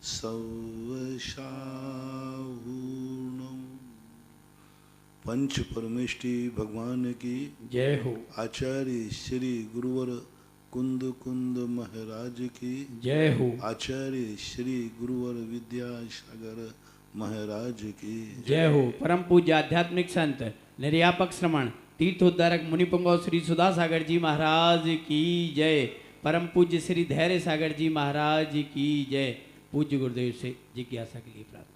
सवशाहूर्णम। पंच परमेष्टि भगवान की जय हो। आचार्य श्री गुरुवर कुंद कुंद महाराज की जय हो। आचार्य श्री गुरुवर विद्यासागर महाराज की जय हो। परम पूज्य आध्यात्मिक संत निर्यापक श्रमण तीर्थोद्धारक मुनिपुंगव श्री सुधा सागर जी महाराज की जय। परम पूज्य श्री धैर्य सागर जी महाराज की जय। पूज्य गुरुदेव से जिज्ञासा के लिए प्रार्थना।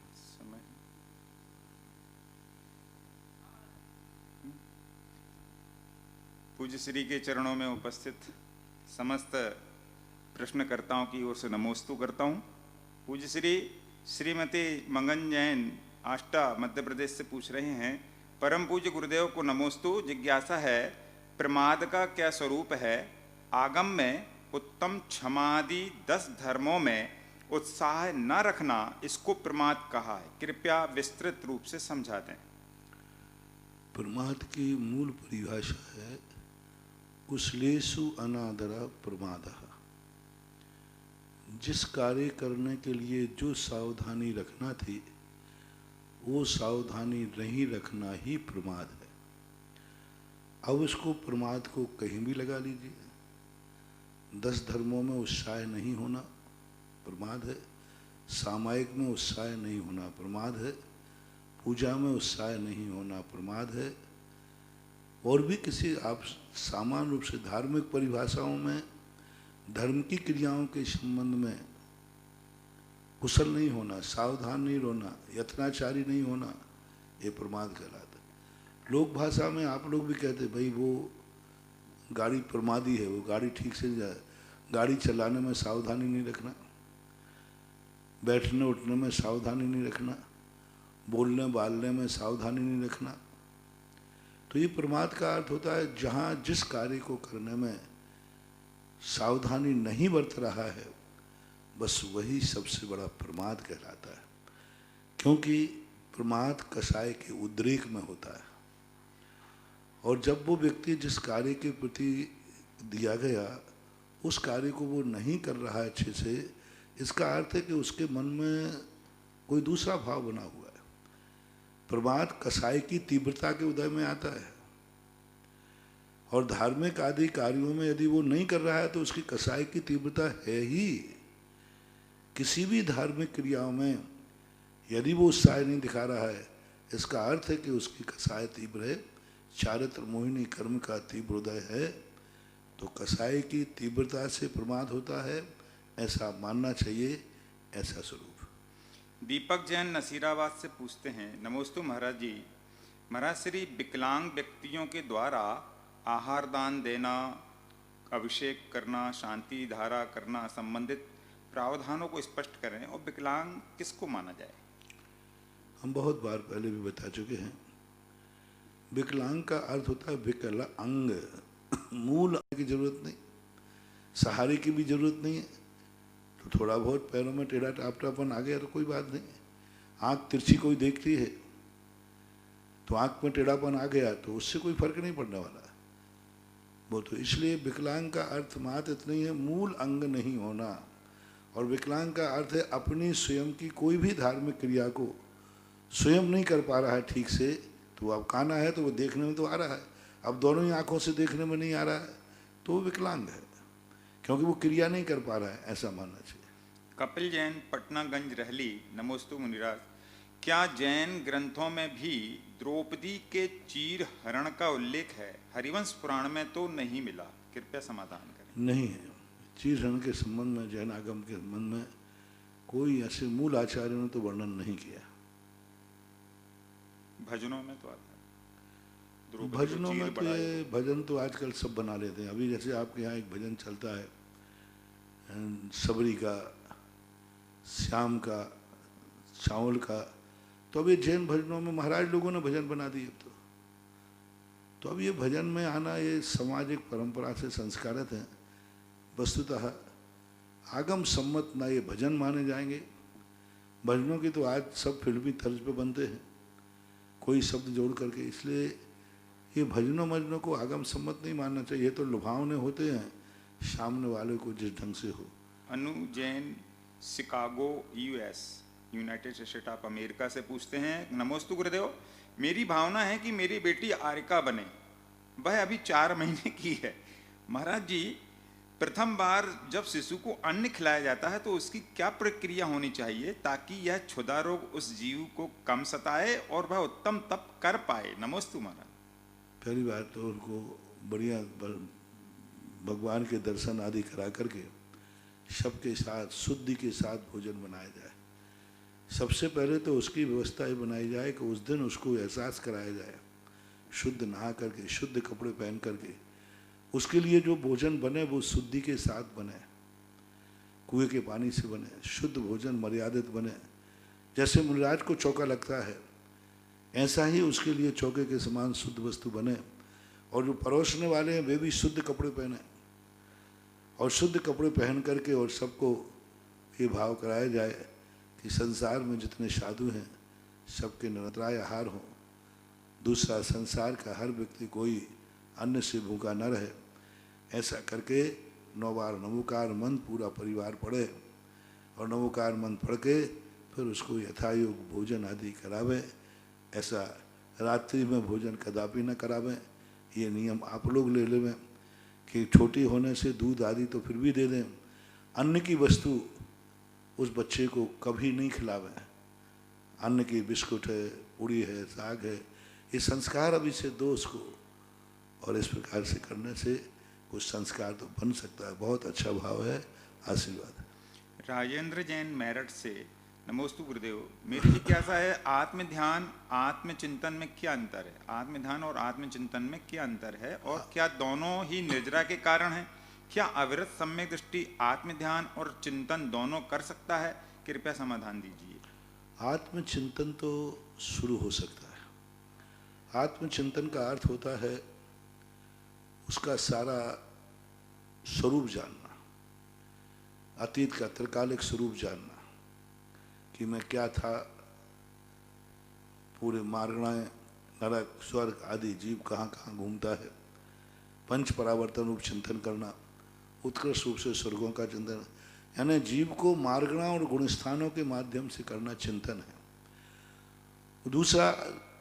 पूज्य श्री के चरणों में उपस्थित समस्त प्रश्नकर्ताओं की ओर से नमोस्तु करता हूँ। पूज्य श्री श्रीमती मंगन जैन आष्टा मध्य प्रदेश से पूछ रहे हैं, परम पूज्य गुरुदेव को नमोस्तु। जिज्ञासा है, प्रमाद का क्या स्वरूप है? आगम में उत्तम क्षमादि 10 धर्मों में उत्साह न रखना, इसको प्रमाद कहा है। कृपया विस्तृत रूप से समझा दें। प्रमाद की मूल परिभाषा है कुशलेषु अनादरा प्रमादः। जिस कार्य करने के लिए जो सावधानी रखना थी वो सावधानी नहीं रखना ही प्रमाद है। अब उसको प्रमाद को कहीं भी लगा लीजिए। 10 धर्मों में उत्साह नहीं होना प्रमाद है, सामायिक में उत्साह नहीं होना प्रमाद है, पूजा में उत्साह नहीं होना प्रमाद है, और भी किसी आप सामान्य रूप से धार्मिक परिभाषाओं में धर्म की क्रियाओं के संबंध में कुशल नहीं होना, सावधान नहीं रहना, यत्नाचारी नहीं होना, ये प्रमाद कहलाता है। लोक भाषा में आप लोग भी कहते भाई वो गाड़ी प्रमादी है, वो गाड़ी ठीक से जाए, गाड़ी चलाने में सावधानी नहीं रखना, बैठने उठने में सावधानी नहीं रखना, बोलने बालने में सावधानी नहीं रखना। तो ये प्रमाद का अर्थ होता है जहाँ जिस कार्य को करने में सावधानी नहीं बरत रहा है बस वही सबसे बड़ा प्रमाद कहलाता है। क्योंकि प्रमाद कसाय के उद्रेक में होता है, और जब वो व्यक्ति जिस कार्य के प्रति दिया गया उस कार्य को वो नहीं कर रहा है अच्छे से, इसका अर्थ है कि उसके मन में कोई दूसरा भाव बना हुआ है। प्रमाद कसाय की तीव्रता के उदय में आता है, और धार्मिक आदि कार्यों में यदि वो नहीं कर रहा है तो उसकी कसाय की तीव्रता है ही। किसी भी धार्मिक क्रियाओं में यदि वो उत्साह नहीं दिखा रहा है, इसका अर्थ है कि उसकी कसाय तीव्र है। चारित्र मोहिनी कर्म का तीव्र उदय है, तो कसाय की तीव्रता से प्रमाद होता है, ऐसा मानना चाहिए। ऐसा स्वरूप। दीपक जैन नसीराबाद से पूछते हैं, नमोस्तु महाराज जी। महाराज श्री विकलांग व्यक्तियों के द्वारा आहार दान देना, अभिषेक करना, शांति धारा करना संबंधित प्रावधानों को स्पष्ट करें, और विकलांग किसको माना जाए? हम बहुत बार पहले भी बता चुके हैं। विकलांग का अर्थ होता है विकल अंग। मूल अंग की जरूरत नहीं, सहारे की भी जरूरत नहीं है। तो थोड़ा बहुत पैरों में टेढ़ा टापटापन आ गया तो कोई बात नहीं। आँख तिरछी कोई देखती है तो आँख में टेढ़ापन आ गया तो उससे कोई फर्क नहीं पड़ने वाला है वो। तो इसलिए विकलांग का अर्थ मात्र इतना ही है, मूल अंग नहीं होना। और विकलांग का अर्थ है अपनी स्वयं की कोई भी धार्मिक क्रिया को स्वयं नहीं कर पा रहा है ठीक से। तो अब काना है तो वो देखने में तो आ रहा है, अब दोनों ही आँखों से देखने में नहीं आ रहा है, तो वो विकलांग है, क्योंकि वो क्रिया नहीं कर पा रहा है, ऐसा मानना चाहिए। कपिल जैन पटनागंज रहली, नमोस्तु मुनिराज। क्या जैन ग्रंथों में भी द्रौपदी के चीर हरण का उल्लेख है? हरिवंश पुराण में तो नहीं मिला, कृपया समाधान करें। नहीं है। चीर हरण के संबंध में, जैन आगम के संबंध में कोई ऐसे मूल आचार्यों ने तो वर्णन नहीं किया। भजनों में तो आता है, भजनों में तो ये भजन तो आजकल सब बना लेते हैं। अभी जैसे आपके यहाँ एक भजन चलता है सबरी का, श्याम का, चावल का, तो अब ये जैन भजनों में महाराज लोगों ने भजन बना दिए। तो अब ये भजन में आना ये सामाजिक परंपरा से संस्कारित है। वस्तुतः आगम सम्मत ना ये भजन माने जाएंगे। भजनों की तो आज सब फिल्मी तर्ज पे बनते हैं, कोई शब्द जोड़ करके। इसलिए ये भजनों मजनों को आगम सम्मत नहीं मानना चाहिए। ये तो लुभावने होते हैं सामने वाले को जिस ढंग से हो। Anu Jain Chicago US, United State of America से पूछते हैं, नमोस्तु गुरुदेव, मेरी भावना है कि मेरी बेटी आरिका बने, वह अभी 4 महीने की है। महाराज जी, प्रथम बार जब शिशु को अन्न खिलाया जाता है तो उसकी क्या प्रक्रिया होनी चाहिए ताकि यह क्षुधा रोग उस जीव को कम सताए और वह उत्तम तप कर पाए? नमोस्तु महाराज। पहली बात तो उनको बढ़िया भगवान के दर्शन आदि करा करके सबके साथ शुद्धि के साथ भोजन बनाया जाए। सबसे पहले तो उसकी व्यवस्था ये बनाई जाए कि उस दिन उसको एहसास कराया जाए, शुद्ध नहा करके, शुद्ध कपड़े पहन करके, उसके लिए जो भोजन बने वो शुद्धि के साथ बने, कुएं के पानी से बने, शुद्ध भोजन मर्यादित बने। जैसे मुनिराज को चौका लगता है ऐसा ही उसके लिए चौके के समान शुद्ध वस्तु बने, और जो परोसने वाले हैं वे भी शुद्ध कपड़े पहने, और शुद्ध कपड़े पहन करके और सबको ये भाव कराया जाए कि संसार में जितने साधु हैं सबके निरंतराय आहार हो। दूसरा, संसार का हर व्यक्ति कोई अन्न से भूखा न रहे। ऐसा करके 9 बार नमोकार मंत्र पूरा परिवार पढ़े, और नमोकार मंत्र पढ़ के फिर उसको यथायोग भोजन आदि करावे। ऐसा रात्रि में भोजन कदापि न करावें। ये नियम आप लोग ले लेवें कि छोटी होने से दूध आदि तो फिर भी दे दें, अन्न की वस्तु उस बच्चे को कभी नहीं खिलावें। अन्न की बिस्कुट है, पूड़ी है, साग है, ये संस्कार अभी से दो उसको, और इस प्रकार से करने से कुछ संस्कार तो बन सकता है। बहुत अच्छा भाव है, आशीर्वाद। राजेंद्र जैन मेरठ से, नमोस्तु गुरुदेव, मेरी जिज्ञासा है, आत्म ध्यान आत्मचिंतन में क्या अंतर है? आत्म ध्यान और आत्मचिंतन में क्या अंतर है, और क्या दोनों ही निर्जरा के कारण है? क्या अविरत सम्यक दृष्टि आत्म ध्यान और चिंतन दोनों कर सकता है? कृपया समाधान दीजिए। आत्मचिंतन तो शुरू हो सकता है। आत्मचिंतन का अर्थ होता है उसका सारा स्वरूप जानना, अतीत का त्रिकालिक स्वरूप जानना कि मैं क्या था, पूरे मार्गणाएं, नरक, स्वर्ग आदि जीव कहाँ कहाँ घूमता है, पंच परावर्तन रूप चिंतन करना, उत्कृष्ट रूप से स्वर्गों का चिंतन, यानी जीव को मार्गणा और गुणस्थानों के माध्यम से करना चिंतन है। दूसरा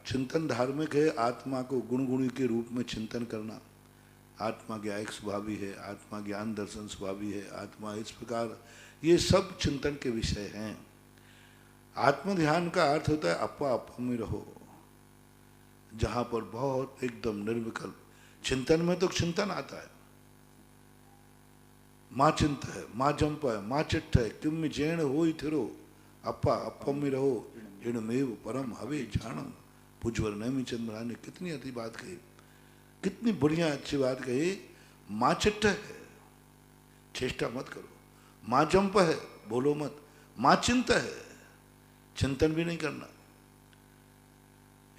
चिंतन धार्मिक है, आत्मा को गुण गुणी के रूप में चिंतन करना। आत्मा ज्ञायक स्वभावी है, आत्मा ज्ञान दर्शन स्वभावी है, आत्मा इस प्रकार, ये सब चिंतन के विषय हैं। आत्म ध्यान का अर्थ होता है अपा अपा में रहो, जहां पर बहुत एकदम निर्विकल्प। चिंतन में तो चिंतन आता है, माँ चिंत है, माँ जंप है, माँ चिट्ठ है, किम जैन हो थिरो, अपा अपम में रहो, इणमेव परम हवे जानम। पूज्यवर नेमीचंद महाराज ने कितनी अच्छी बात कही, कितनी बढ़िया अच्छी बात कही। माँ चिट्ठ है, चेष्टा मत करो, माँ जंप है, बोलो मत, माँ चिंत है, चिंतन भी नहीं करना।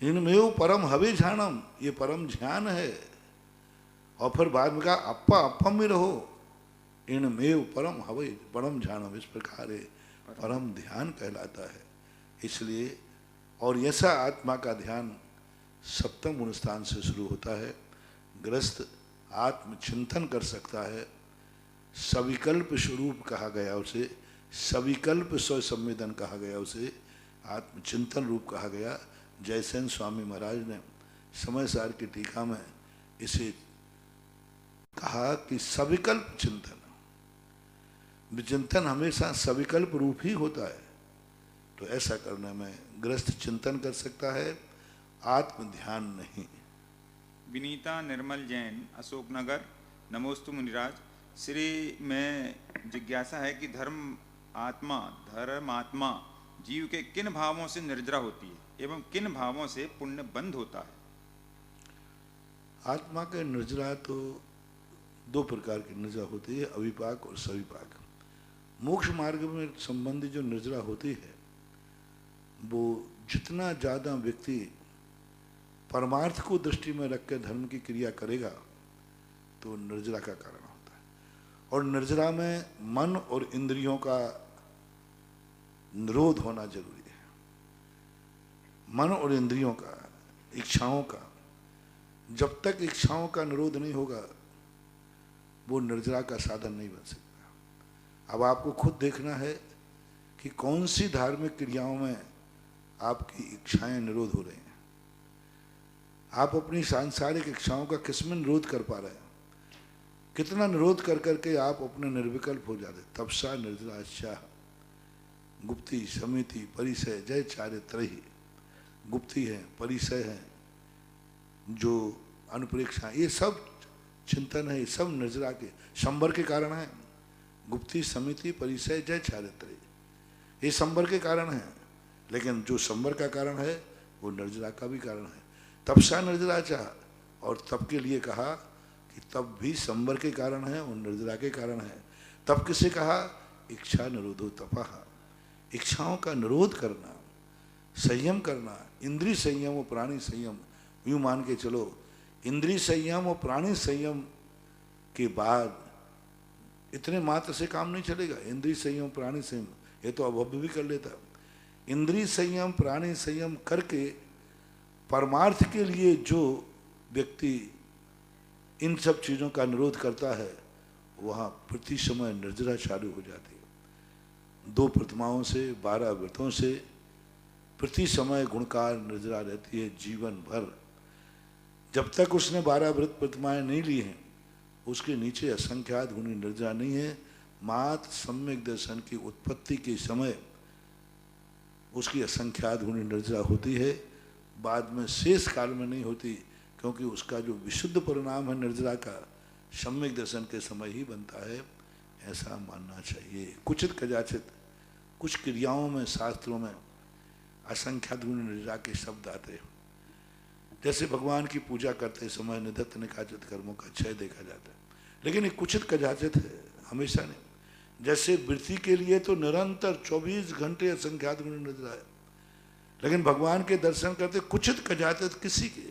इनमेव परम हवे जानम, ये परम ध्यान है। और फिर बाद में कहा अप्पा अप्पम में रहो, इनमेव परम हवे परम जानम। इस प्रकार परम ध्यान कहलाता है। इसलिए और ऐसा आत्मा का ध्यान सप्तम गुण स्थान से शुरू होता है। ग्रस्त आत्मचिंतन कर सकता है। सविकल्प स्वरूप कहा गया उसे, सविकल्प स्व संवेदन कहा गया उसे, आत्मचिंतन रूप कहा गया। जयसेन स्वामी महाराज ने समय सार की टीका में इसे कहा कि सविकल्प चिंतन, चिंतन हमेशा सविकल्प रूप ही होता है। तो ऐसा करने में ग्रस्त चिंतन कर सकता है, आत्म ध्यान नहीं। विनीता निर्मल जैन, अशोकनगर, नमोस्तु मुनिराज। श्री में जिज्ञासा है कि धर्मात्मा जीव के किन भावों से निर्जरा होती है एवं किन भावों से पुण्य बंध होता है? आत्मा के निर्जरा तो 2 प्रकार की निर्जरा होती है, अविपाक और सविपाक। मोक्ष मार्ग में संबंधी जो निर्जरा होती है वो जितना ज़्यादा व्यक्ति परमार्थ को दृष्टि में रख कर धर्म की क्रिया करेगा तो निर्जरा का कारण होता है। और निर्जरा में मन और इंद्रियों का निरोध होना जरूरी है। मन और इंद्रियों का, इच्छाओं का, जब तक इच्छाओं का निरोध नहीं होगा वो निर्जरा का साधन नहीं बन सकता। अब आपको खुद देखना है कि कौन सी धार्मिक क्रियाओं में आपकी इच्छाएं निरोध हो रही हैं। आप अपनी सांसारिक इच्छाओं का किसमें निरोध कर पा रहे हैं, कितना निरोध कर करके आप अपने निर्विकल्प हो जाते। तपसा निर्जराचाह गुप्ति समिति परिसय जय चारित्र ही। गुप्ति है, परिसय है, जो अनुप्रेक्षा, ये सब चिंतन है, ये सब निर्जरा के संबर के कारण है। गुप्ति समिति परिसय जय चारित्र ये संबर के कारण है, लेकिन जो संबर का कारण है वो निर्जरा का भी कारण है। तपसा निर्जरा चाह, और तप के लिए कहा कि तप भी संबर के कारण है और निर्जरा के कारण है। तप किसे कहा? इच्छा निरोधो तपः, इच्छाओं का निरोध करना, संयम करना, इंद्रिय संयम और प्राणी संयम। यूँ मान के चलो, इंद्रिय संयम और प्राणी संयम के बाद इतने मात्र से काम नहीं चलेगा। इंद्रिय संयम प्राणी संयम ये तो अभव्य भी कर लेता। इंद्रिय संयम प्राणी संयम करके परमार्थ के लिए जो व्यक्ति इन सब चीज़ों का निरोध करता है, वहाँ प्रति समय निर्जरा चालू हो जाती है। 2 प्रतिमाओं से 12 व्रतों से प्रति समय गुणकार निर्जरा रहती है जीवन भर। जब तक उसने 12 व्रत प्रतिमाएं नहीं ली हैं, उसके नीचे असंख्यात गुणी निर्जरा नहीं है। मात्र सम्यक दर्शन की उत्पत्ति के समय उसकी असंख्यात गुणी निर्जरा होती है, बाद में शेष काल में नहीं होती, क्योंकि उसका जो विशुद्ध परिणाम है निर्जरा का सम्यक दर्शन के समय ही बनता है, ऐसा मानना चाहिए। कुचित कदाचित कुछ क्रियाओं में शास्त्रों में असंख्यात गुणी निर्जरा के शब्द आते हैं। जैसे भगवान की पूजा करते समय निधत्त निकाचित कर्मों का क्षय देखा जाता है, लेकिन ये कुचित कदाचित है, हमेशा नहीं। जैसे वृत्ति के लिए तो निरंतर 24 घंटे असंख्यात गुण निर्जरा है, लेकिन भगवान के दर्शन करते कुचित कदाचित किसी के।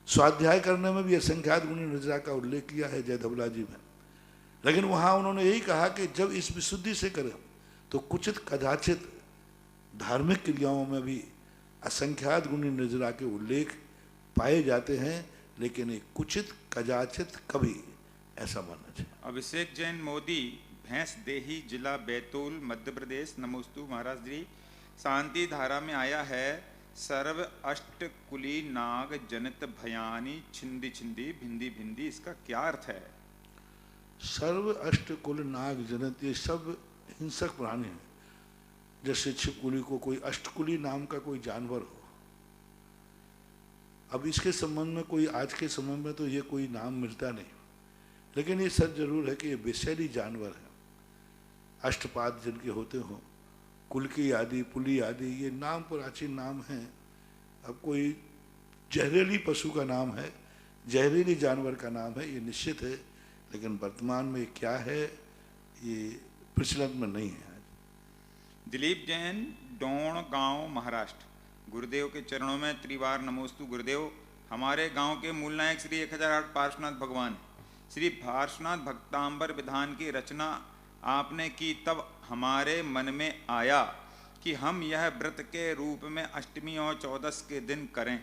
स्वाध्याय करने में भी असंख्यात गुण निर्जरा का उल्लेख किया है जय धवला जी में, लेकिन वहाँ उन्होंने यही कहा कि जब इस विशुद्धि से करें तो कुचित कदाचित धार्मिक क्रियाओं में भी असंख्यात गुणी निर्जरा के उल्लेख पाए जाते हैं, लेकिन एक कुचित कदाचित कभी, ऐसा मानना चाहिए। अभिषेक जैन मोदी, भैंस देही, जिला बैतूल, मध्य प्रदेश। नमोस्तु महाराज जी। शांति धारा में आया है, सर्व अष्ट कुली नाग जनित भयानी छिंदी छिंदी भिंदी भिंदी, इसका क्या अर्थ है? सर्व अष्ट कुल नाग जनित, ये सब हिंसक प्राणी हैं। जैसे छिपकुली को कोई अष्टकुली नाम का कोई जानवर हो। अब इसके संबंध में कोई आज के समय में तो ये कोई नाम मिलता नहीं, लेकिन ये सच जरूर है कि ये विषैली जानवर है। अष्टपाद जिनके होते हों, कुलकी आदि, पुली आदि, ये नाम प्राचीन नाम हैं। अब कोई जहरीली पशु का नाम है, जहरीली जानवर का नाम है, ये निश्चित है, लेकिन वर्तमान में क्या है ये प्रचलन में नहीं है। दिलीप जैन, डोण गांव, महाराष्ट्र। गुरुदेव के चरणों में त्रिवार नमोस्तु। गुरुदेव, हमारे गांव के मूल नायक श्री 1008 पार्श्वनाथ भगवान श्री पार्श्वनाथ भक्तांबर विधान की रचना आपने की, तब हमारे मन में आया कि हम यह व्रत के रूप में अष्टमी और 14 के दिन करें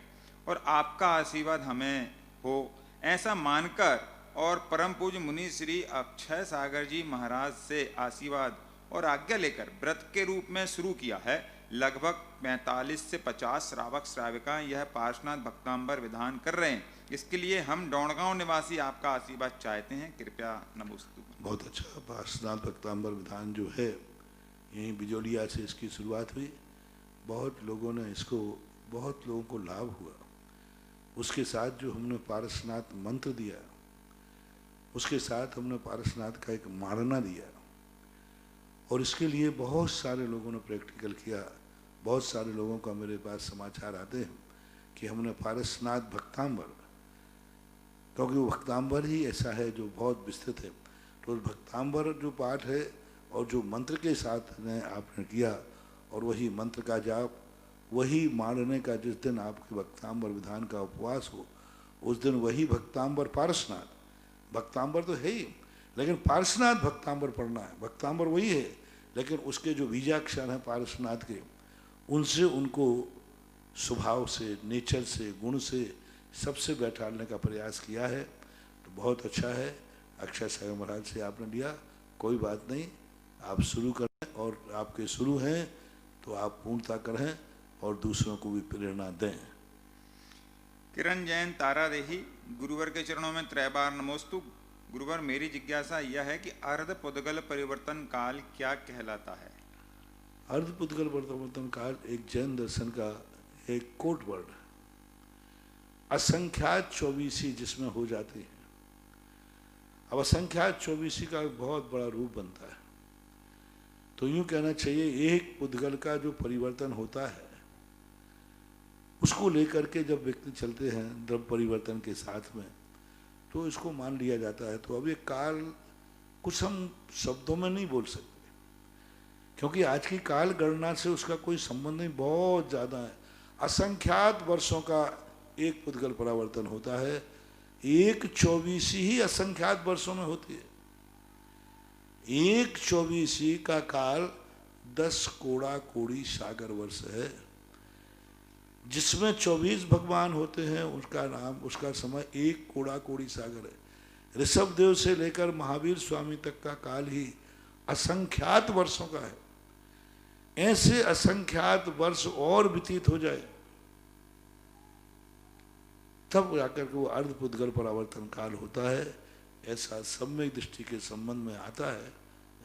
और आपका आशीर्वाद हमें हो, ऐसा मानकर और परम पूज्य मुनि श्री अक्षय सागर जी महाराज से आशीर्वाद और आज्ञा लेकर व्रत के रूप में शुरू किया है। लगभग 45 से 50 श्रावक श्राविका यह पार्श्वनाथ भक्तांबर विधान कर रहे हैं। इसके लिए हम डोणगांव निवासी आपका आशीर्वाद चाहते हैं, कृपया नमोस्तु। बहुत अच्छा। पार्श्वनाथ भक्तांबर विधान जो है, यहीं बिजोलिया से इसकी शुरुआत हुई। बहुत लोगों ने इसको, बहुत लोगों को लाभ हुआ। उसके साथ जो हमने पार्श्वनाथ मंत्र दिया, उसके साथ हमने पार्श्वनाथ का एक मारना दिया, और इसके लिए बहुत सारे लोगों ने प्रैक्टिकल किया। बहुत सारे लोगों का मेरे पास समाचार आते हैं कि हमने पार्श्वनाथ भक्तांबर, क्योंकि वो भक्तांबर ही ऐसा है जो बहुत विस्तृत है, तो भक्तांबर जो पाठ है और जो मंत्र के साथ ने आपने किया, और वही मंत्र का जाप, वही मारने का जिस दिन आपके भक्तांबर विधान का उपवास हो, उस दिन वही भक्तांबर पार्श्वनाथ, भक्तांबर तो है ही, लेकिन पार्श्वनाथ भक्तांबर पढ़ना है। भक्तांबर वही है, लेकिन उसके जो बीजाक्षर हैं पार्श्वनाथ के, उनसे उनको स्वभाव से, नेचर से, गुण से सबसे बैठालने का प्रयास किया है। तो बहुत अच्छा है। अक्षय सागर महाराज से आपने लिया, कोई बात नहीं, आप शुरू कर। और आपके शुरू हैं तो आप पूर्णता करें और दूसरों को भी प्रेरणा दें। किरण जैन तारा देही, गुरुवर के चरणों में त्रैबार नमोस्तु। गुरुवर, मेरी जिज्ञासा यह है कि अर्ध पुद्गल परिवर्तन काल क्या कहलाता है? अर्ध पुद्गल परिवर्तन काल एक जैन दर्शन का एक कोट वर्ड, असंख्यात 24 जिसमें हो जाती है। अब असंख्यात 24 का बहुत बड़ा रूप बनता है, तो यूं कहना चाहिए एक पुद्गल का जो परिवर्तन होता है उसको लेकर के जब व्यक्ति चलते हैं द्रव्य परिवर्तन के साथ में, तो इसको मान लिया जाता है। तो अब ये काल कुछ हम शब्दों में नहीं बोल सकते, क्योंकि आज की काल गणना से उसका कोई संबंध नहीं, बहुत ज़्यादा है। असंख्यात वर्षों का एक पुद्गल परिवर्तन होता है, एक 24 ही असंख्यात वर्षों में होती है। एक 24 का काल 10 कोड़ा कोड़ी सागर वर्ष है, जिसमें 24 भगवान होते हैं। उसका नाम, उसका समय एक कोड़ा कोड़ी सागर है। ऋषभ देव से लेकर महावीर स्वामी तक का काल ही असंख्यात वर्षों का है। ऐसे असंख्यात वर्ष और व्यतीत हो जाए तब जाकर के वो अर्ध पुद्गल परावर्तन काल होता है, ऐसा सम्यक दृष्टि के संबंध में आता है।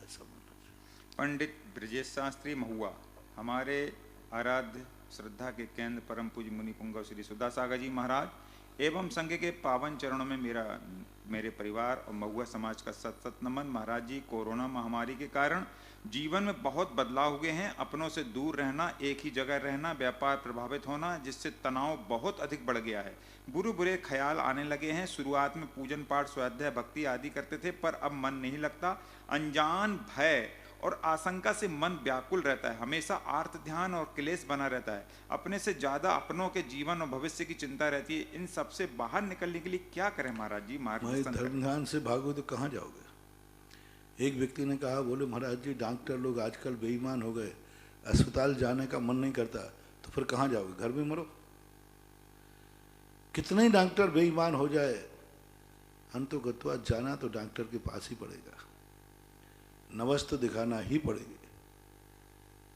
ऐसा पंडित ब्रजेश शास्त्री महुआ, हमारे आराध्य श्रद्धा के केंद्र परम पूज्य मुनि पुंगव श्री सुधा सागर जी महाराज एवं संघ के पावन चरणों में मेरे परिवार और महुआ समाज का सत सत नमन। महाराज जी, कोरोना महामारी के कारण जीवन में बहुत बदलाव हुए हैं। अपनों से दूर रहना, एक ही जगह रहना, व्यापार प्रभावित होना, जिससे तनाव बहुत अधिक बढ़ गया है। बुरे बुरे ख्याल आने लगे हैं। शुरुआत में पूजन पाठ, स्वाध्याय, भक्ति आदि करते थे, पर अब मन नहीं लगता। अनजान भय और आशंका से मन व्याकुल रहता है। हमेशा आर्त ध्यान और क्लेश बना रहता है। अपने से ज्यादा अपनों के जीवन और भविष्य की चिंता रहती है। इन सब से बाहर निकलने के लिए क्या करें महाराज जी? मार्गदर्शन करें। धर्म ध्यान से भागो तो कहाँ जाओगे? एक व्यक्ति ने कहा, बोले महाराज जी डॉक्टर लोग आजकल बेईमान हो गए, अस्पताल जाने का मन नहीं करता, तो फिर कहाँ जाओगे? घर में मरो। कितने ही डॉक्टर बेईमान हो जाए, अंतोगत्वा जाना तो डॉक्टर के पास ही पड़ेगा, नवस तो दिखाना ही पड़ेगी।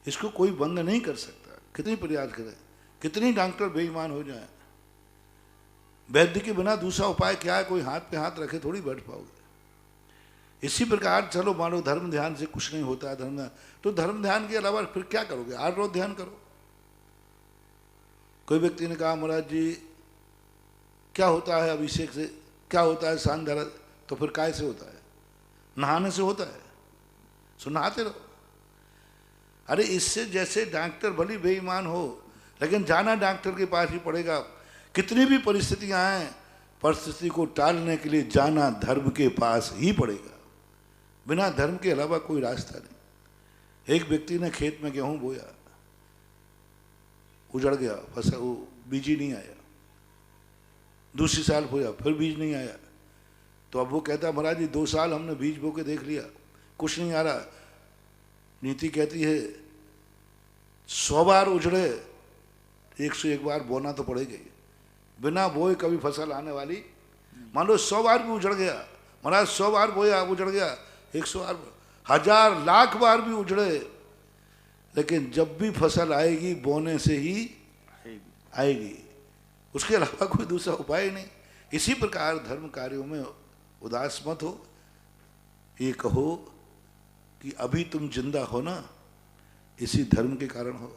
इसको कोई बंद नहीं कर सकता, कितनी प्रयास करें, कितनी डॉक्टर बेईमान हो जाए। वैद्य के बिना दूसरा उपाय क्या है? कोई हाथ पे हाथ रखे थोड़ी बैठ पाओगे। इसी प्रकार चलो मानो धर्म ध्यान से कुछ नहीं होता है, धर्म ध्यान, तो धर्म ध्यान के अलावा फिर क्या करोगे? आठ रोज ध्यान करो। कोई व्यक्ति ने कहा, महाराज जी क्या होता है अभिषेक से, क्या होता है सान धरा? तो फिर काय से होता है? नहाने से होता है, सो नहाते रहो। अरे इससे जैसे डॉक्टर भली बेईमान हो, लेकिन जाना डॉक्टर के पास ही पड़ेगा। कितनी भी परिस्थितियां आए, परिस्थिति को टालने के लिए जाना धर्म के पास ही पड़ेगा। बिना धर्म के अलावा कोई रास्ता नहीं। एक व्यक्ति ने खेत में गेहूं बोया, उजड़ गया, फसल, वो बीज ही नहीं आया। दूसरी साल बोया, फिर बीज नहीं आया। तो अब वो कहता, महाराज जी 2 साल हमने बीज बो के देख लिया, कुछ नहीं आ रहा। नीति कहती है 100 बार उजड़े 101 बार बोना तो पड़ेगा। बिना बोए कभी फसल आने वाली? मान लो 100 बार भी उजड़ गया, महाराज 100 बार बोया उजड़ गया, 100 बार, 1000 लाख बार भी उजड़े, लेकिन जब भी फसल आएगी बोने से ही आएगी, उसके अलावा कोई दूसरा उपाय नहीं। इसी प्रकार धर्म कार्यों में उदास मत हो। ये कहो कि अभी तुम जिंदा हो ना, इसी धर्म के कारण हो।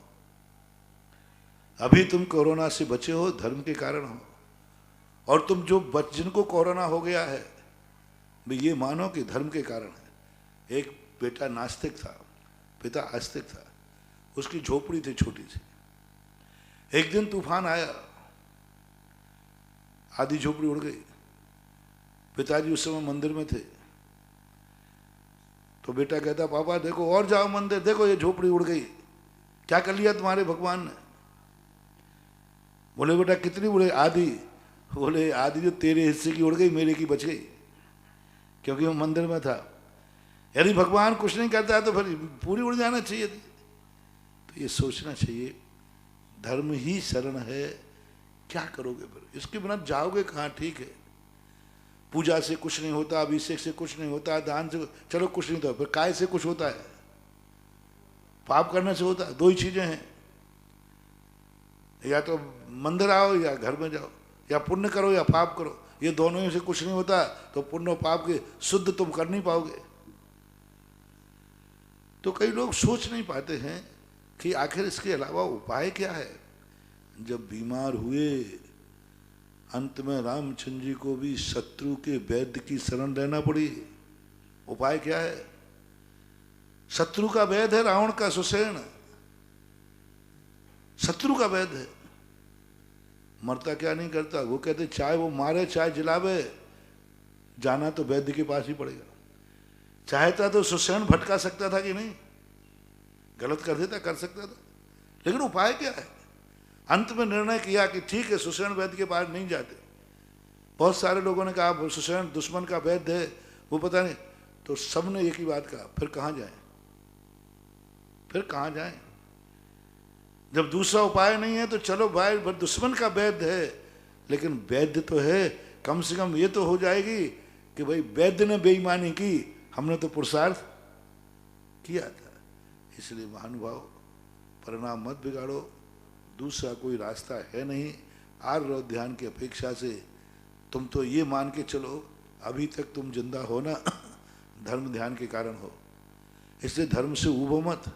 अभी तुम कोरोना से बचे हो, धर्म के कारण हो। और तुम जो जिनको कोरोना हो गया है, भाई ये मानो कि धर्म के कारण है। एक बेटा नास्तिक था, पिता आस्तिक था, उसकी झोपड़ी थी छोटी सी। एक दिन तूफान आया, आधी झोपड़ी उड़ गई। पिताजी उस समय मंदिर में थे, तो बेटा कहता, पापा देखो और जाओ मंदिर, देखो ये झोपड़ी उड़ गई, क्या कर लिया तुम्हारे भगवान ने? बोले बेटा कितनी उड़े? आधी। बोले आधी जो तेरे हिस्से की उड़ गई, मेरे की बच गई, क्योंकि वो मंदिर में था। यदि भगवान कुछ नहीं करता है तो फिर पूरी उड़ जाना चाहिए थी। तो ये सोचना चाहिए, धर्म ही शरण है, क्या करोगे फिर? इसके बिना जाओगे कहाँ? ठीक है, पूजा से कुछ नहीं होता, अभिषेक से कुछ नहीं होता, दान से चलो कुछ नहीं होता, फिर काय से कुछ होता है? पाप करने से होता है? दो ही चीजें हैं, या तो मंदिर आओ या घर में जाओ, या पुण्य करो या पाप करो। ये दोनों में से कुछ नहीं होता तो पुण्य और पाप के शुद्ध तुम कर नहीं पाओगे। तो कई लोग सोच नहीं पाते हैं कि आखिर इसके अलावा उपाय क्या है। जब बीमार हुए, अंत में रामचंद्र जी को भी शत्रु के वैद्य की शरण लेना पड़ी। उपाय क्या है? शत्रु का वैद्य है रावण का सुसेन, शत्रु का वैद्य है। मरता क्या नहीं करता, वो कहते चाहे वो मारे चाहे जिलावे, जाना तो वैद्य के पास ही पड़ेगा। चाहता तो सुसेन भटका सकता था कि नहीं, गलत कर देता, कर सकता था, लेकिन उपाय क्या है? अंत में निर्णय किया कि ठीक है सुसेन वैद्य के पास नहीं जाते। बहुत सारे लोगों ने कहा सुसेन दुश्मन का वैद्य है, वो पता नहीं, तो सबने एक ही बात कहा, फिर कहाँ जाएं? फिर कहाँ जाएं? जब दूसरा उपाय नहीं है तो चलो भाई दुश्मन का वैद्य है, लेकिन वैद्य तो है, कम से कम ये तो हो जाएगी कि भाई वैद्य ने बेईमानी की, हमने तो पुरुषार्थ किया था। इसलिए महानुभाव, परिणाम मत बिगाड़ो, दूसरा कोई रास्ता है नहीं। आर्य ध्यान की अपेक्षा से तुम तो ये मान के चलो अभी तक तुम जिंदा हो ना, धर्म ध्यान के कारण हो, इसलिए धर्म से उबो मत।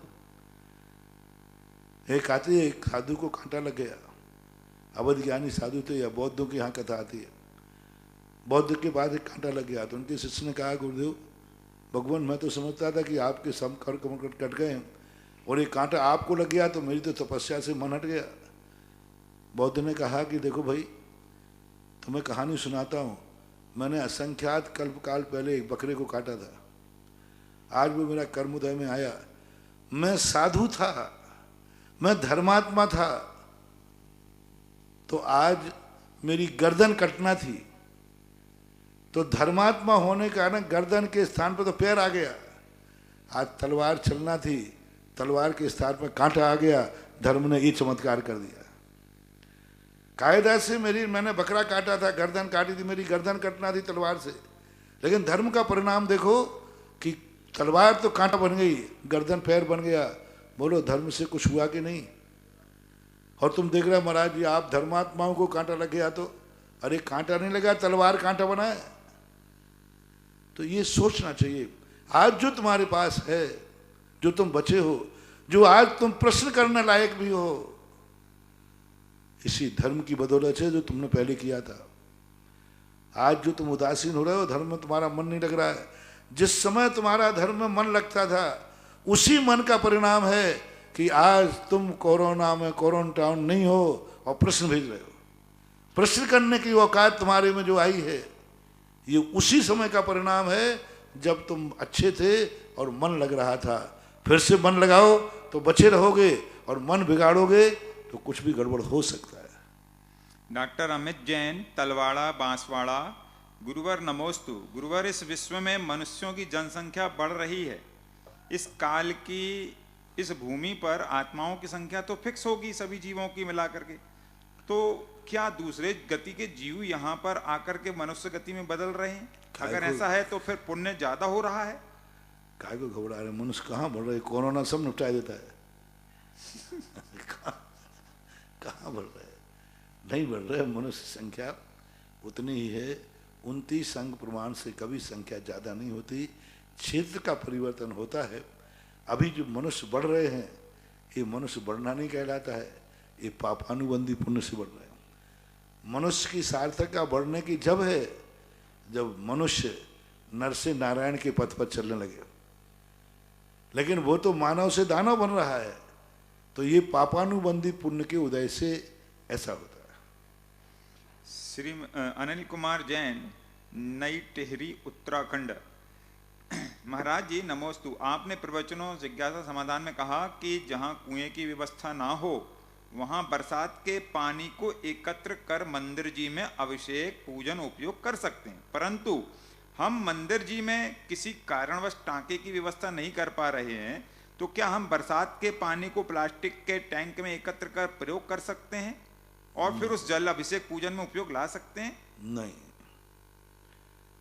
एक आती है, एक साधु को कांटा लग गया, अवध ज्ञानी साधु थे, या बौद्धों की यहाँ कथा आती है। बौद्ध के बाद एक कांटा लग गया तो उनके शिष्य ने कहा गुरुदेव भगवान, मैं तो समझता था कि आपके सब कर्म कट गए हैं और एक कांटा आपको लग गया तो मेरी तो तपस्या से मन हट गया। बौद्ध ने कहा कि देखो भाई, तुम्हें कहानी सुनाता हूँ, मैंने असंख्यात कल्पकाल पहले एक बकरे को काटा था, आज वो मेरा कर्मोदय में आया। मैं साधु था, मैं धर्मात्मा था, तो आज मेरी गर्दन कटना थी, तो धर्मात्मा होने के कारण गर्दन के स्थान पर तो पैर आ गया। आज तलवार चलना थी, तलवार के स्थान पर कांटा आ गया, धर्म ने ये चमत्कार कर दिया। कायदा से मैंने बकरा काटा था, गर्दन काटी थी, मेरी गर्दन कटना थी तलवार से, लेकिन धर्म का परिणाम देखो कि तलवार तो कांटा बन गई, गर्दन पैर बन गया। बोलो धर्म से कुछ हुआ कि नहीं? और तुम देख रहे महाराज जी, आप धर्मात्माओं को कांटा लग गया तो, अरे कांटा नहीं लगा, तलवार कांटा बना है। तो ये सोचना चाहिए, आज जो तुम्हारे पास है, जो तुम बचे हो, जो आज तुम प्रश्न करने लायक भी हो, इसी धर्म की बदौलत है जो तुमने पहले किया था। आज जो तुम उदासीन हो रहे हो, धर्म में तुम्हारा मन नहीं लग रहा है, जिस समय तुम्हारा धर्म में मन लगता था उसी मन का परिणाम है कि आज तुम कोरोना में क्वारंटाइन नहीं हो और प्रश्न भेज रहे हो। प्रश्न करने की औकात तुम्हारे में जो आई है, ये उसी समय का परिणाम है जब तुम अच्छे थे और मन लग रहा था। फिर से मन लगाओ तो बचे रहोगे, और मन बिगाड़ोगे तो कुछ भी गड़बड़ हो सकता है। डॉक्टर अमित जैन, तलवाड़ा, बांसवाड़ा। गुरुवर नमोस्तु। गुरुवर, इस विश्व में मनुष्यों की जनसंख्या बढ़ रही है। इस काल की इस भूमि पर आत्माओं की संख्या तो फिक्स होगी सभी जीवों की मिला करके, तो क्या दूसरे गति के जीव यहाँ पर आकर के मनुष्य गति में बदल रहे हैं? अगर ऐसा है तो फिर पुण्य ज्यादा हो रहा है। काय को घबरा रहे? मनुष्य कहाँ बढ़ रहे? कोरोना सब निपटा देता है। कहाँ बढ़ रहे? नहीं बढ़ रहे। मनुष्य संख्या उतनी ही है। 29 अंक प्रमाण से कभी संख्या ज्यादा नहीं होती। क्षेत्र का परिवर्तन होता है। अभी जो मनुष्य बढ़ रहे हैं, ये मनुष्य बढ़ना नहीं कहलाता है, ये पापानुबंधी पुण्य से बढ़ रहे हैं। मनुष्य की सार्थकता बढ़ने की जब है जब मनुष्य नर से नारायण के पथ पर चलने लगे, लेकिन वो तो मानव से दानव बन रहा है, तो ये पापानुबंधी पुण्य के उदय से ऐसा होता है। श्री अनिल कुमार जैन, नई टिहरी, उत्तराखंड। महाराज जी नमोस्तु। आपने प्रवचनों जिज्ञासा समाधान में कहा कि जहाँ कुएं की व्यवस्था ना हो वहाँ बरसात के पानी को एकत्र कर मंदिर जी में अभिषेक पूजन उपयोग कर सकते हैं, परंतु हम मंदिर जी में किसी कारणवश टांके की व्यवस्था नहीं कर पा रहे हैं, तो क्या हम बरसात के पानी को प्लास्टिक के टैंक में एकत्र कर प्रयोग कर सकते हैं और फिर उस जल अभिषेक पूजन में उपयोग ला सकते हैं? नहीं,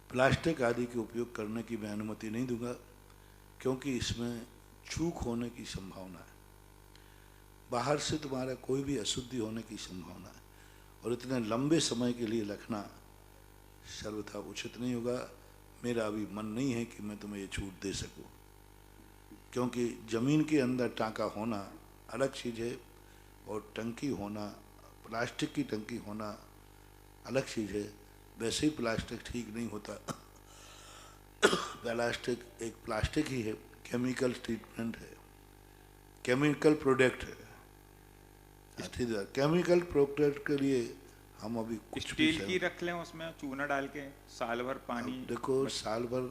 प्लास्टिक आदि के उपयोग करने की मैं अनुमति नहीं दूंगा, क्योंकि इसमें चूक होने की संभावना है, बाहर से तुम्हारा कोई भी अशुद्धि होने की संभावना है, और इतने लंबे समय के लिए रखना सर्वथा उचित नहीं होगा। मेरा अभी मन नहीं है कि मैं तुम्हें ये छूट दे सकूं, क्योंकि ज़मीन के अंदर टाँका होना अलग चीज़ है और टंकी होना, प्लास्टिक की टंकी होना अलग चीज़ है। वैसे ही प्लास्टिक ठीक नहीं होता। प्लास्टिक एक प्लास्टिक ही है, केमिकल ट्रीटमेंट है, केमिकल प्रोडक्ट है। केमिकल प्रोडक्ट के लिए हम अभी कुछ स्टील की रख लें, उसमें चूना डाल के साल भर पानी। देखो साल भर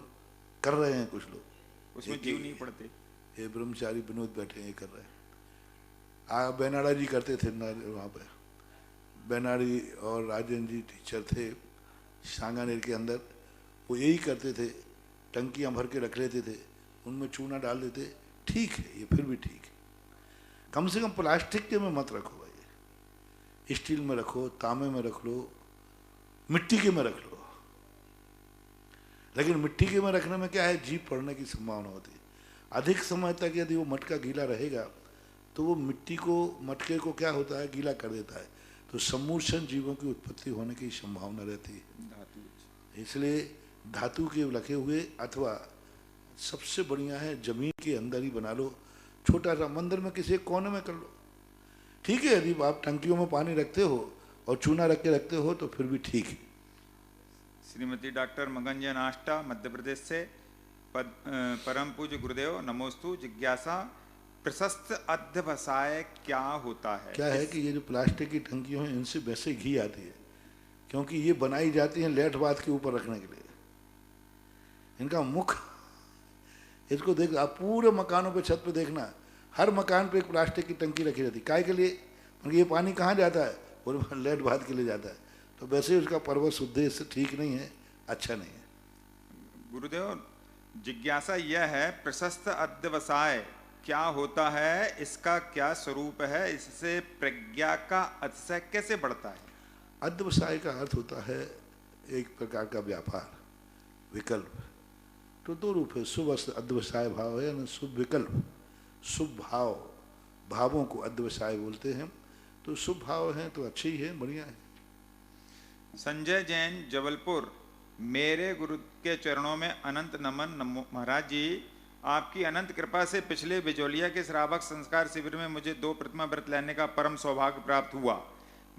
कर रहे हैं कुछ लोग, उसमें जीव नहीं पड़ते। ये ब्रह्मचारी विनोद बैठे हैं, कर रहे हैं। बेनाड़ा जी करते थे ना वहाँ पे, बेनाड़ी और राजन जी टीचर थे सांगानेर के अंदर, वो यही करते थे, टंकियाँ भर के रख लेते थे, उनमें चूना डाल देते। ठीक है, ये फिर भी ठीक है। कम से कम प्लास्टिक के में मत रखो भाई, स्टील में रखो, तांबे में रख लो, मिट्टी के में रख लो। लेकिन मिट्टी के में रखने में क्या है, जीभ पड़ने की संभावना होती है। अधिक समय तक यदि वो मटका गीला रहेगा तो वो मिट्टी को, मटके को क्या होता है, गीला कर देता है, तो सम्मूर्छन जीवों की उत्पत्ति होने की संभावना रहती है। इसलिए धातु के रखे हुए, अथवा सबसे बढ़िया है जमीन के अंदर ही बना लो, छोटा सा मंदिर में किसी कोने में कर लो। ठीक है, यदि आप टंकियों में पानी रखते हो और चूना रख के रखते हो तो फिर भी ठीक है। श्रीमती डॉक्टर मगन जैन आष्टा, मध्य प्रदेश से। परम पूज्य गुरुदेव नमोस्तु। जिज्ञासा, प्रशस्त अध्यवसाय क्या होता है? क्या है कि ये जो प्लास्टिक की टंकियां हैं, इनसे वैसे घी आती है, क्योंकि ये बनाई जाती हैं लेट बात के ऊपर रखने के लिए। इनका मुख, इसको देख, आप पूरे मकानों पे छत पे देखना, हर मकान पे एक प्लास्टिक की टंकी रखी रहती है। काय के लिए? ये पानी कहाँ जाता है? और लेट बात के लिए जाता है। तो वैसे ही उसका पर्वत उद्देश्य ठीक नहीं है, अच्छा नहीं है। गुरुदेव, जिज्ञासा यह है, प्रशस्त अध्यवसाय क्या होता है, इसका क्या स्वरूप है, इससे प्रज्ञा का अतिशय कैसे बढ़ता है? अध्यवसाय का अर्थ होता है एक प्रकार का व्यापार, विकल्प। तो दो रूप है, शुभ अध्यवसाय भाव है ना, शुभ विकल्प। शुभ भाव, भावों को अध्यवसाय बोलते हैं। तो शुभ भाव है तो अच्छी ही है, बढ़िया है। संजय जैन, जबलपुर। मेरे गुरु के चरणों में अनंत नमन। महाराज जी, आपकी अनंत कृपा से पिछले बिजोलिया के श्रावक संस्कार शिविर में मुझे 2 प्रतिमा व्रत लेने का परम सौभाग्य प्राप्त हुआ।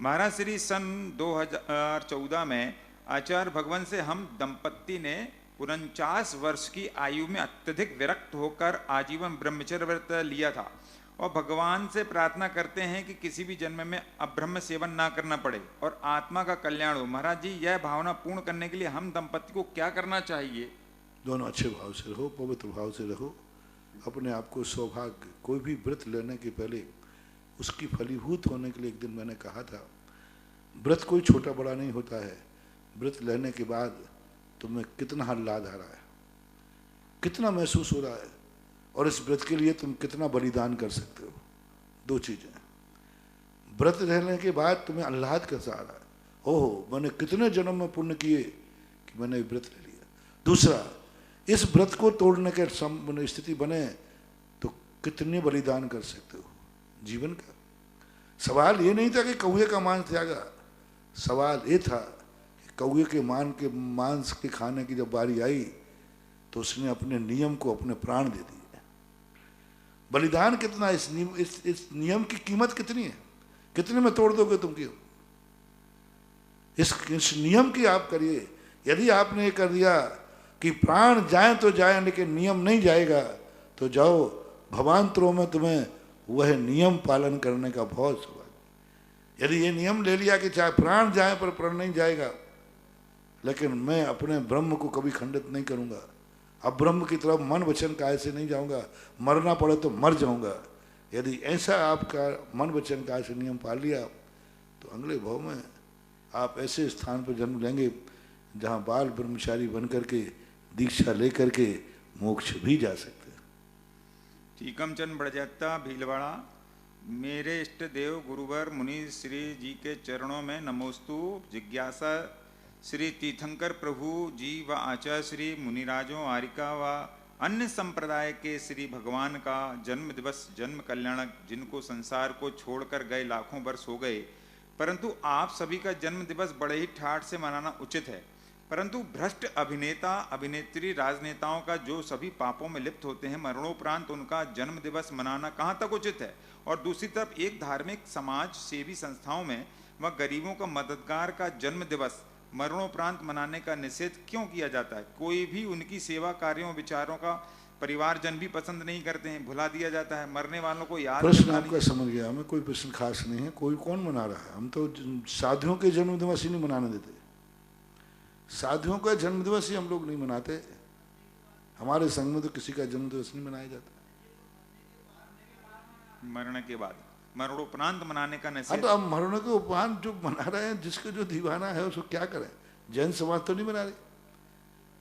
महाराज श्री सन 2014 में आचार्य भगवान से हम दंपत्ति ने 49 वर्ष की आयु में अत्यधिक विरक्त होकर आजीवन ब्रह्मचर्य व्रत लिया था, और भगवान से प्रार्थना करते हैं कि किसी भी जन्म में अब्रह्म सेवन ना करना पड़े और आत्मा का कल्याण हो। महाराज जी, यह भावना पूर्ण करने के लिए हम दंपत्ति को क्या करना चाहिए? दोनों अच्छे भाव से रहो, पवित्र भाव से रहो। अपने आप को सौभाग्य, कोई भी व्रत लेने के पहले उसकी फलीभूत होने के लिए, एक दिन मैंने कहा था, व्रत कोई छोटा बड़ा नहीं होता है। व्रत लेने के बाद तुम्हें कितना आह्लाद आ रहा है, कितना महसूस हो रहा है, और इस व्रत के लिए तुम कितना बलिदान कर सकते हो। 2 चीजें। व्रत रहने के बाद तुम्हें आह्लाद कैसा आ रहा है, ओहो मैंने कितने जन्म में पुण्य किए कि मैंने व्रत ले लिया। दूसरा, इस व्रत को तोड़ने के स्थिति बने तो कितने बलिदान कर सकते हो जीवन का। सवाल ये नहीं था कि कौवे का मांस त्यागा, सवाल ये था कि कौवे के मांस के खाने की जब बारी आई तो उसने अपने नियम को, अपने प्राण दे दिए। बलिदान कितना, इस नियम की कीमत कितनी है, कितने में तोड़ दोगे तुम क्यों? इस नियम की आप करिए। यदि आपने ये कर दिया कि प्राण जाए तो जाए लेकिन नियम नहीं जाएगा, तो जाओ भवांतरों में तुम्हें वह नियम पालन करने का बहुत सौभाग्य। यदि ये नियम ले लिया कि चाहे प्राण जाए पर प्राण नहीं जाएगा, लेकिन मैं अपने ब्रह्म को कभी खंडित नहीं करूंगा, अब ब्रह्म की तरफ मन वचन काय से नहीं जाऊंगा, मरना पड़े तो मर जाऊंगा। यदि ऐसा आपका मन वचन काय से नियम पाल लिया तो अगले भाव में आप ऐसे स्थान पर जन्म लेंगे जहां बाल ब्रह्मचारी बन करके, दीक्षा लेकर के मोक्ष भी जा सकते हैं। टीकम चंद बड़जत्ता, भीलवाड़ा। मेरे इष्ट देव गुरुवर मुनि श्री जी के चरणों में नमोस्तु। जिज्ञासा, श्री तीर्थंकर प्रभु जी व आचार्य श्री मुनिराजों, आरिका व अन्य संप्रदाय के श्री भगवान का जन्म दिवस जन्म कल्याणक, जिनको संसार को छोड़कर गए लाखों वर्ष हो गए, परंतु आप सभी का जन्म दिवस बड़े ही ठाठ से मनाना उचित है। परंतु भ्रष्ट अभिनेता अभिनेत्री राजनेताओं का जो सभी पापों में लिप्त होते हैं, मरणोपरांत उनका जन्म दिवस मनाना कहाँ तक उचित है? और दूसरी तरफ एक धार्मिक समाज सेवी संस्थाओं में व गरीबों का मददगार का जन्म दिवस मरणोपरांत मनाने का निषेध क्यों किया जाता है? कोई भी उनकी सेवा कार्यों विचारों का परिवारजन भी पसंद नहीं करते हैं, भुला दिया जाता है। मरने वालों को याद प्रश्न आपका समझ गया, हमें कोई प्रश्न खास नहीं है। कोई कौन मना रहा है? हम तो साधुओं के जन्म दिवस ही नहीं मनाने देते। साधुओं का जन्म दिवस ही हम लोग नहीं मनाते। हमारे संघ में तो किसी का जन्म दिवस नहीं मनाया जाता। मरने के बाद मरणोपरांत मनाने का निषेध। हाँ, तो अब मरण के उपरांत जो मना रहे हैं, जिसको जो दीवाना है उसको क्या करें? जैन समाज तो नहीं मना रही।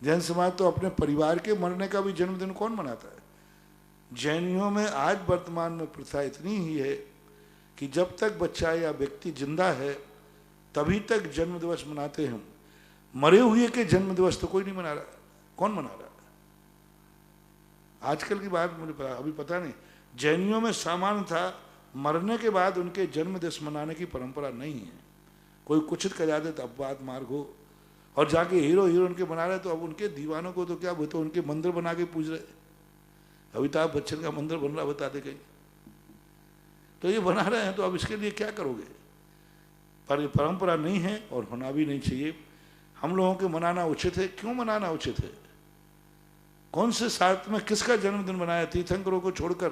जैन समाज तो अपने परिवार के मरने का भी जन्मदिन कौन मनाता है? जैनियों में आज वर्तमान में प्रथा इतनी ही है कि जब तक बच्चा या व्यक्ति जिंदा है तभी तक जन्म दिवस मनाते हैं। मरे हुए के जन्म दिवस तो कोई नहीं मना रहा। कौन मना रहा? आजकल की बात मुझे अभी पता नहीं। जैनियों में सामान्य था, मरने के बाद उनके जन्म दिवस मनाने की परंपरा नहीं है। कोई कुछ करा दे तो अपवाद मार्ग हो, और जाके हीरो हीरोइन के बना रहे, तो अब उनके दीवानों को तो क्या, वो तो उनके मंदिर बना के पूज रहे। अमिताभ बच्चन का मंदिर बन रहा, बता दे कहीं। तो ये बना रहे हैं, तो अब इसके लिए क्या करोगे? पर ये परंपरा नहीं है और होना भी नहीं चाहिए। हम लोगों के मनाना उचित है। क्यों मनाना उचित है? कौन से शास्त्र में किसका जन्मदिन मनाया? तीर्थंकरों को छोड़कर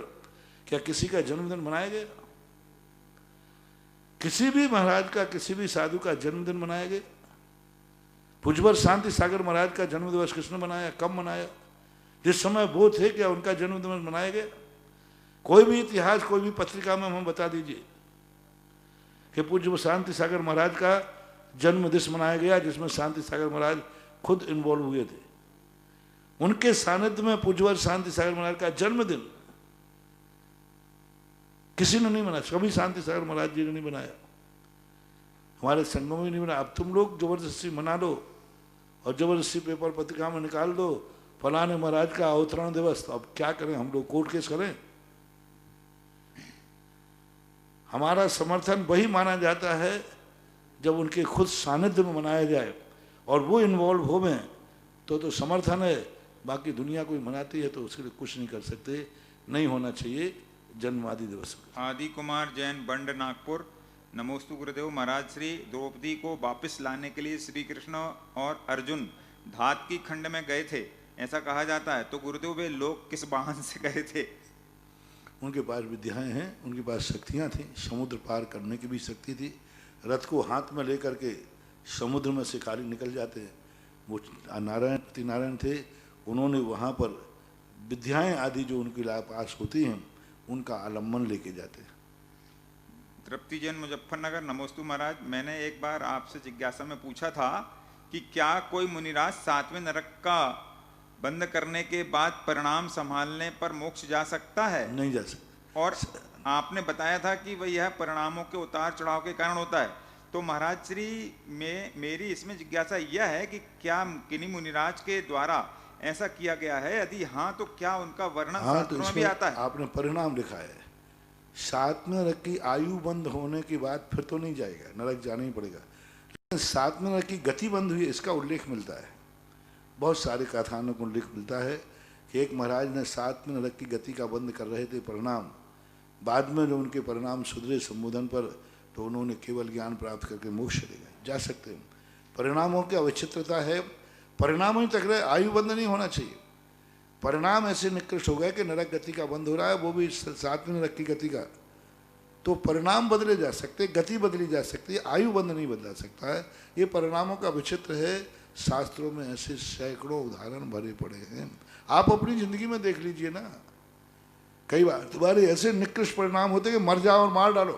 क्या किसी का जन्मदिन मनाया गया? किसी भी महाराज का, किसी भी साधु का जन्मदिन मनाया गया? भुजबल शांति सागर महाराज का जन्म दिवस किसने मनाया? कब मनाया? जिस समय वो थे क्या उनका जन्म दिवस मनाया गया? कोई भी इतिहास, कोई भी पत्रिका में हमें बता दीजिए कि पूज्य शांति सागर महाराज का जन्म दिवस मनाया गया जिसमें शांति सागर महाराज खुद इन्वॉल्व हुए थे। उनके सानिध्य में पूज्य शांति सागर महाराज का जन्मदिन किसी ने नहीं मनाया। कभी शांति सागर महाराज जी ने नहीं बनाया, हमारे संघों में नहीं बनाया। अब तुम लोग जबरदस्ती मना लो और जबरदस्ती पेपर पत्रिका में निकाल दो फलाने महाराज का अवतरण दिवस। तो अब क्या करें? हम लोग कोर्ट केस करें? हमारा समर्थन वही माना जाता है जब उनके खुद सानिध्य में मनाया जाए और वो इन्वॉल्व हो में, तो समर्थन है। बाकी दुनिया कोई मनाती है तो उसके लिए कुछ नहीं कर सकते। नहीं होना चाहिए जन्म आदि दिवस। आदि कुमार जैन, बंड, नागपुर। नमोस्तु गुरुदेव। महाराज, श्री द्रौपदी को वापस लाने के लिए श्री कृष्ण और अर्जुन धात की खंड में गए थे, ऐसा कहा जाता है। तो गुरुदेव वे लोग किस वाहन से गए थे? उनके पास विद्याएं हैं, उनके पास शक्तियां थी। समुद्र पार करने की भी शक्ति थी। रथ को हाथ में लेकर के समुद्र में शिकारी निकल जाते हैं। वो नारायण थे, उन्होंने वहाँ पर विद्याएं आदि जो उनके पास होती हैं उनका आलम्बन लेके जाते हैं। तृप्ति जैन, मुजफ्फरनगर। नमोस्तु महाराज, मैंने एक बार आपसे जिज्ञासा में पूछा था कि क्या कोई मुनिराज 7वें नरक का बंद करने के बाद परिणाम संभालने पर मोक्ष जा सकता है? नहीं जा सकता। और आपने बताया था कि वह यह परिणामों के उतार चढ़ाव के कारण होता है। तो महाराज श्री में मेरी इसमें जिज्ञासा यह है कि क्या किन्हीं मुनिराज के द्वारा ऐसा किया गया है? यदि हाँ, तो क्या उनका वर्णन शास्त्रों में भी आता है? आपने परिणाम लिखा है। 7वें नरक की आयु बंद होने के बाद फिर तो नहीं जाएगा, नरक जाना ही पड़ेगा। लेकिन 7वें नरक की गति बंद हुई, इसका उल्लेख मिलता है। बहुत सारे कथाओं को उल्लेख मिलता है कि एक महाराज ने 7वें नरक की गति का बंद कर रहे थे परिणाम। बाद में जो उनके परिणाम सुधरे संबोधन पर, तो उन्होंने केवल ज्ञान प्राप्त करके मोक्ष चले गए। जा सकते हैं। परिणामों की अविचित्रता है। परिणाम ही तक रहे, आयु बंद नहीं होना चाहिए। परिणाम ऐसे निकृष्ट हो गए कि नरक गति का बंद हो रहा है, वो भी 7वें नरक की गति का। तो परिणाम बदले जा सकते, गति बदली जा सकती है, आयु बंद नहीं बदला सकता है। ये परिणामों का विचित्र है। शास्त्रों में ऐसे सैकड़ों उदाहरण भरे पड़े हैं। आप अपनी जिंदगी में देख लीजिए ना, कई बार तुम्हारे ऐसे निकृष्ट परिणाम होते कि मर जाओ और मार डालो।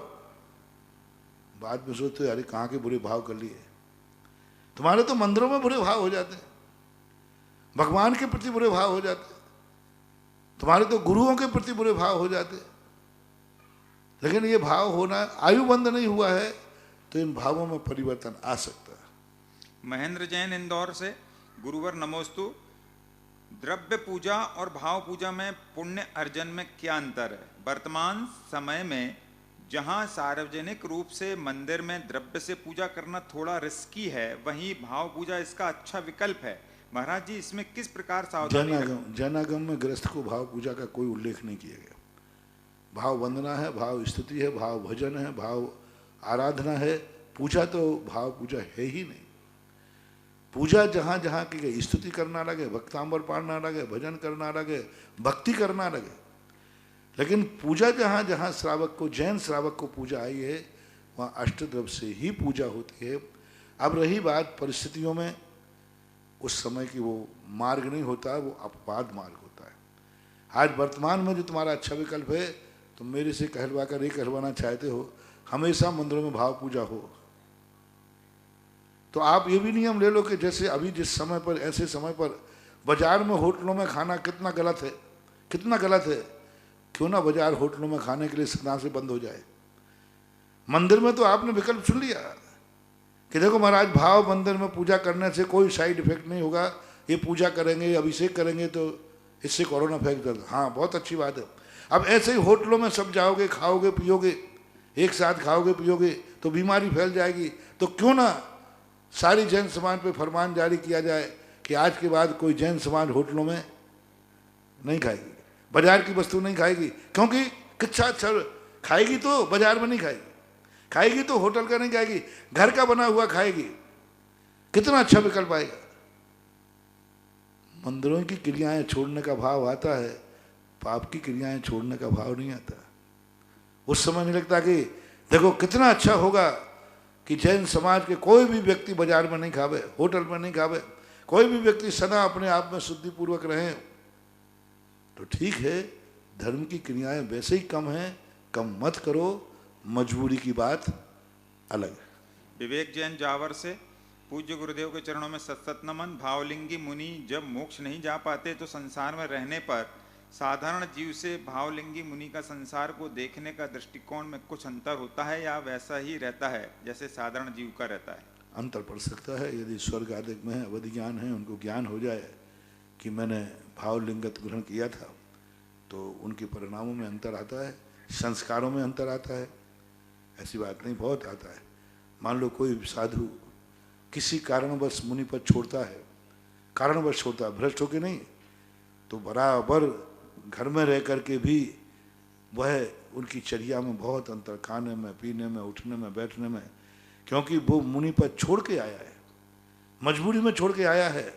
बाद में सोचते अरे कहाँ के बुरे भाव कर लिए। तुम्हारे तो मंदिरों में बुरे भाव हो जाते हैं, भगवान के प्रति बुरे भाव हो जाते, तुम्हारे तो गुरुओं के प्रति बुरे भाव हो जाते। लेकिन ये भाव होना, आयु बंद नहीं हुआ है तो इन भावों में परिवर्तन आ सकता है। महेंद्र जैन, इंदौर से। गुरुवर नमोस्तु। द्रव्य पूजा और भाव पूजा में पुण्य अर्जन में क्या अंतर है? वर्तमान समय में जहां सार्वजनिक रूप से मंदिर में द्रव्य से पूजा करना थोड़ा रिस्की है, वहीं भाव पूजा इसका अच्छा विकल्प है। महाराज जी, इसमें किस प्रकार सावधानी? जनागम में गृहस्थ को भाव पूजा का कोई उल्लेख नहीं किया गया। भाव वंदना है, भाव स्तुति है, भाव भजन है, भाव आराधना है। पूजा तो भाव पूजा है ही नहीं। पूजा जहाँ जहाँ की गई, स्तुति करना लगे, भक्तांबर पढ़ना लगे, भजन करना लगे, भक्ति करना लगे, लेकिन पूजा जहाँ जहाँ श्रावक को, जैन श्रावक को पूजा आई है, वहाँ अष्टद्रव्य से ही पूजा होती है। अब रही बात परिस्थितियों में, उस समय की वो मार्ग नहीं होता, वो अपवाद मार्ग होता है। आज वर्तमान में जो तुम्हारा अच्छा विकल्प है, तुम मेरे से कहलवा कर ये कहलवाना चाहते हो हमेशा मंदिरों में भाव पूजा हो, तो आप ये भी नियम ले लो कि जैसे अभी जिस समय पर, ऐसे समय पर बाजार में होटलों में खाना कितना गलत है, कितना गलत है। क्यों ना बाजार होटलों में खाने के लिए सदा से बंद हो जाए। मंदिर में तो आपने विकल्प सुन लिया कि देखो महाराज, भाव मंदिर में पूजा करने से कोई साइड इफेक्ट नहीं होगा, ये पूजा करेंगे, अभिषेक करेंगे तो इससे कोरोना फैल। हाँ, बहुत अच्छी बात है। अब ऐसे ही होटलों में सब जाओगे, खाओगे पियोगे, एक साथ खाओगे पियोगे तो बीमारी फैल जाएगी। तो क्यों ना सारी जैन समाज पे फरमान जारी किया जाए कि आज के बाद कोई जैन समाज होटलों में नहीं खाएगी, बाजार की वस्तु नहीं खाएगी। क्योंकि किच्छा खाएगी तो बाजार में नहीं खाएगी, खाएगी तो होटल का नहीं खाएगी, घर का बना हुआ खाएगी। कितना अच्छा विकल्प आएगा। मंदिरों की क्रियाएं छोड़ने का भाव आता है, पाप की क्रियाएं छोड़ने का भाव नहीं आता। उस समय नहीं लगता कि देखो कितना अच्छा होगा कि जैन समाज के कोई भी व्यक्ति बाजार में नहीं खावे, होटल में नहीं खावे, कोई भी व्यक्ति सदा अपने आप में शुद्धि पूर्वक रहे। तो ठीक है, धर्म की क्रियाएं वैसे ही कम हैं, कम मत करो, मजबूरी की बात अलग है। विवेक जैन जावर से, पूज्य गुरुदेव के चरणों में सतसत नमन। भावलिंगी मुनि जब मोक्ष नहीं जा पाते तो संसार में रहने पर साधारण जीव से भावलिंगी मुनि का संसार को देखने का दृष्टिकोण में कुछ अंतर होता है या वैसा ही रहता है जैसे साधारण जीव का रहता है? अंतर पड़ सकता है। यदि स्वर्ग आदि में है, अवधि ज्ञान है, उनको ज्ञान हो जाए कि मैंने भावलिंगत ग्रहण किया था, तो उनके परिणामों में अंतर आता है, संस्कारों में अंतर आता है। ऐसी बात नहीं, बहुत आता है। मान लो कोई साधु किसी कारणवश मुनि पद छोड़ता है, कारणवश छोड़ता है, भ्रष्ट होके नहीं, तो बराबर घर में रह करके भी वह उनकी चर्या में बहुत अंतर, खाने में, पीने में, उठने में, बैठने में, क्योंकि वो मुनि पद छोड़ के आया है, मजबूरी में छोड़ के आया है,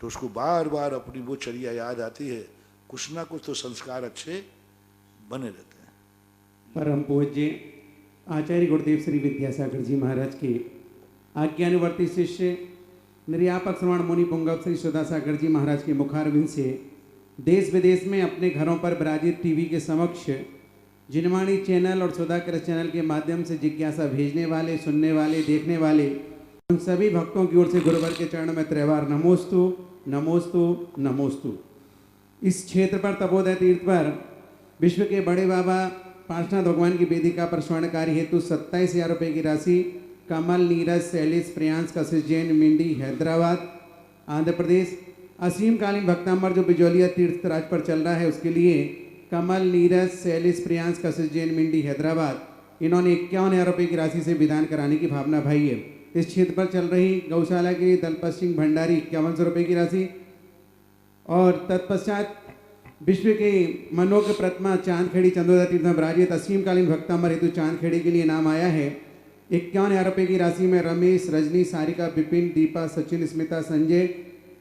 तो उसको बार बार अपनी वो चर्या याद आती है। कुछ ना कुछ तो संस्कार अच्छे बने रहते हैं। परम पूज्य आचार्य गुरुदेव श्री विद्यासागर जी महाराज के आज्ञानुवर्ती शिष्य निर्यापक श्रवण मुनि पुंगव श्री सुधासागर जी महाराज के मुखारविंद से देश विदेश में अपने घरों पर विराजित टीवी के समक्ष जिनवाणी चैनल और सुधाकर चैनल के माध्यम से जिज्ञासा भेजने वाले, सुनने वाले, देखने वाले उन सभी भक्तों की ओर से गुरुवर के चरणों में त्रैवार नमोस्तु नमोस्तु नमोस्तु। इस क्षेत्र पर तपोदय तीर्थ पर विश्व के बड़े बाबा पार्श्वनाथ भगवान की वेदिका पर स्वर्ण कार्य हेतु 27,000 रुपये की राशि कमल, नीरज, शैलेश, प्रियांश, कशिश जैन, मिंडी, हैदराबाद, आंध्र प्रदेश असीमकालीन भक्तांबर जो बिजौलिया तीर्थ राज पर चल रहा है, उसके लिए कमल, नीरज, शैलेश, प्रियांश, कशिश जैन, मिंडी, हैदराबाद, इन्होंने 51,000 रुपये की राशि से विधान कराने की भावना भाई है। इस क्षेत्र पर चल रही गौशाला के लिए दलपत सिंह भंडारी 5100 रुपये की राशि, और तत्पश्चात विश्व के मनोक प्रतिमा चांदखेड़ी चंदोदा तीर्थ में विराजित असीमकालीन भक्तांबर हेतु चांदखेड़ी के लिए नाम आया है। 51,000 रुपये की राशि में रमेश, रजनी, सारिका, विपिन, दीपा, सचिन, स्मिता, संजय,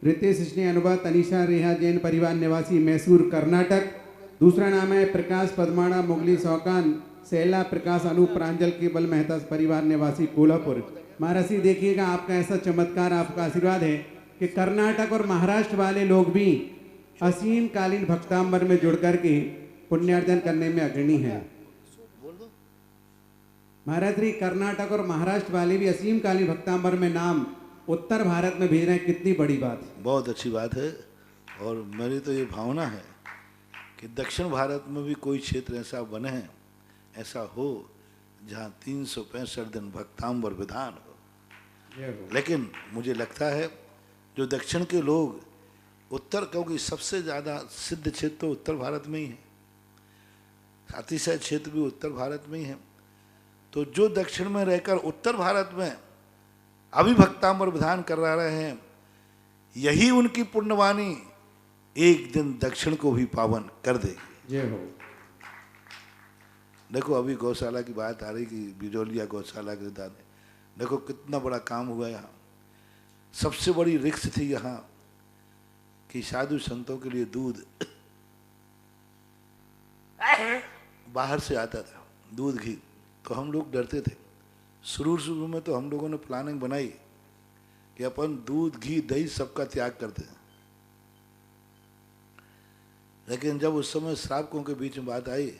रितेश, स्नेह, अनुभा, तनिषा, रेहा जैन परिवार निवासी मैसूर कर्नाटक। दूसरा नाम है प्रकाश, पद्माणा, मुगली, सौकान, शैला, प्रकाश, अनूप, प्रांजल, केवल मेहता परिवार निवासी कोल्हापुर। महाराज जी देखिएगा, आपका ऐसा चमत्कार, आपका आशीर्वाद है कि कर्नाटक और महाराष्ट्र वाले लोग भी असीमकालीन भक्तांबर में जुड़ करके पुण्यार्जन करने में अग्रणी हैं। महाराज जी कर्नाटक और महाराष्ट्र वाले भी असीमकालीन भक्तांबर में नाम उत्तर भारत में भेज रहे हैं, कितनी बड़ी बात है। बहुत अच्छी बात है। और मेरी तो ये भावना है कि दक्षिण भारत में भी कोई क्षेत्र ऐसा बने, ऐसा हो जहाँ 365 दिन भक्तांबर विधान हो। लेकिन मुझे लगता है जो दक्षिण के लोग उत्तर, क्योंकि सबसे ज़्यादा सिद्ध क्षेत्र तो उत्तर भारत में ही है, अतिशय क्षेत्र भी उत्तर भारत में ही है। तो जो दक्षिण में रहकर उत्तर भारत में अभिभक्तामर विधान करा रहे हैं, यही उनकी पुण्यवाणी एक दिन दक्षिण को भी पावन कर देगी। जय हो। देखो अभी गौशाला की बात आ रही कि बिजोलिया गौशाला के दाने, देखो कितना बड़ा काम हुआ यहाँ। सबसे बड़ी रिक्स थी यहाँ कि साधु संतों के लिए दूध बाहर से आता था, दूध घी, तो हम लोग डरते थे। शुरू में तो हम लोगों ने प्लानिंग बनाई कि अपन दूध घी दही सबका त्याग करते हैं, लेकिन जब उस समय श्रावकों के बीच में बात आई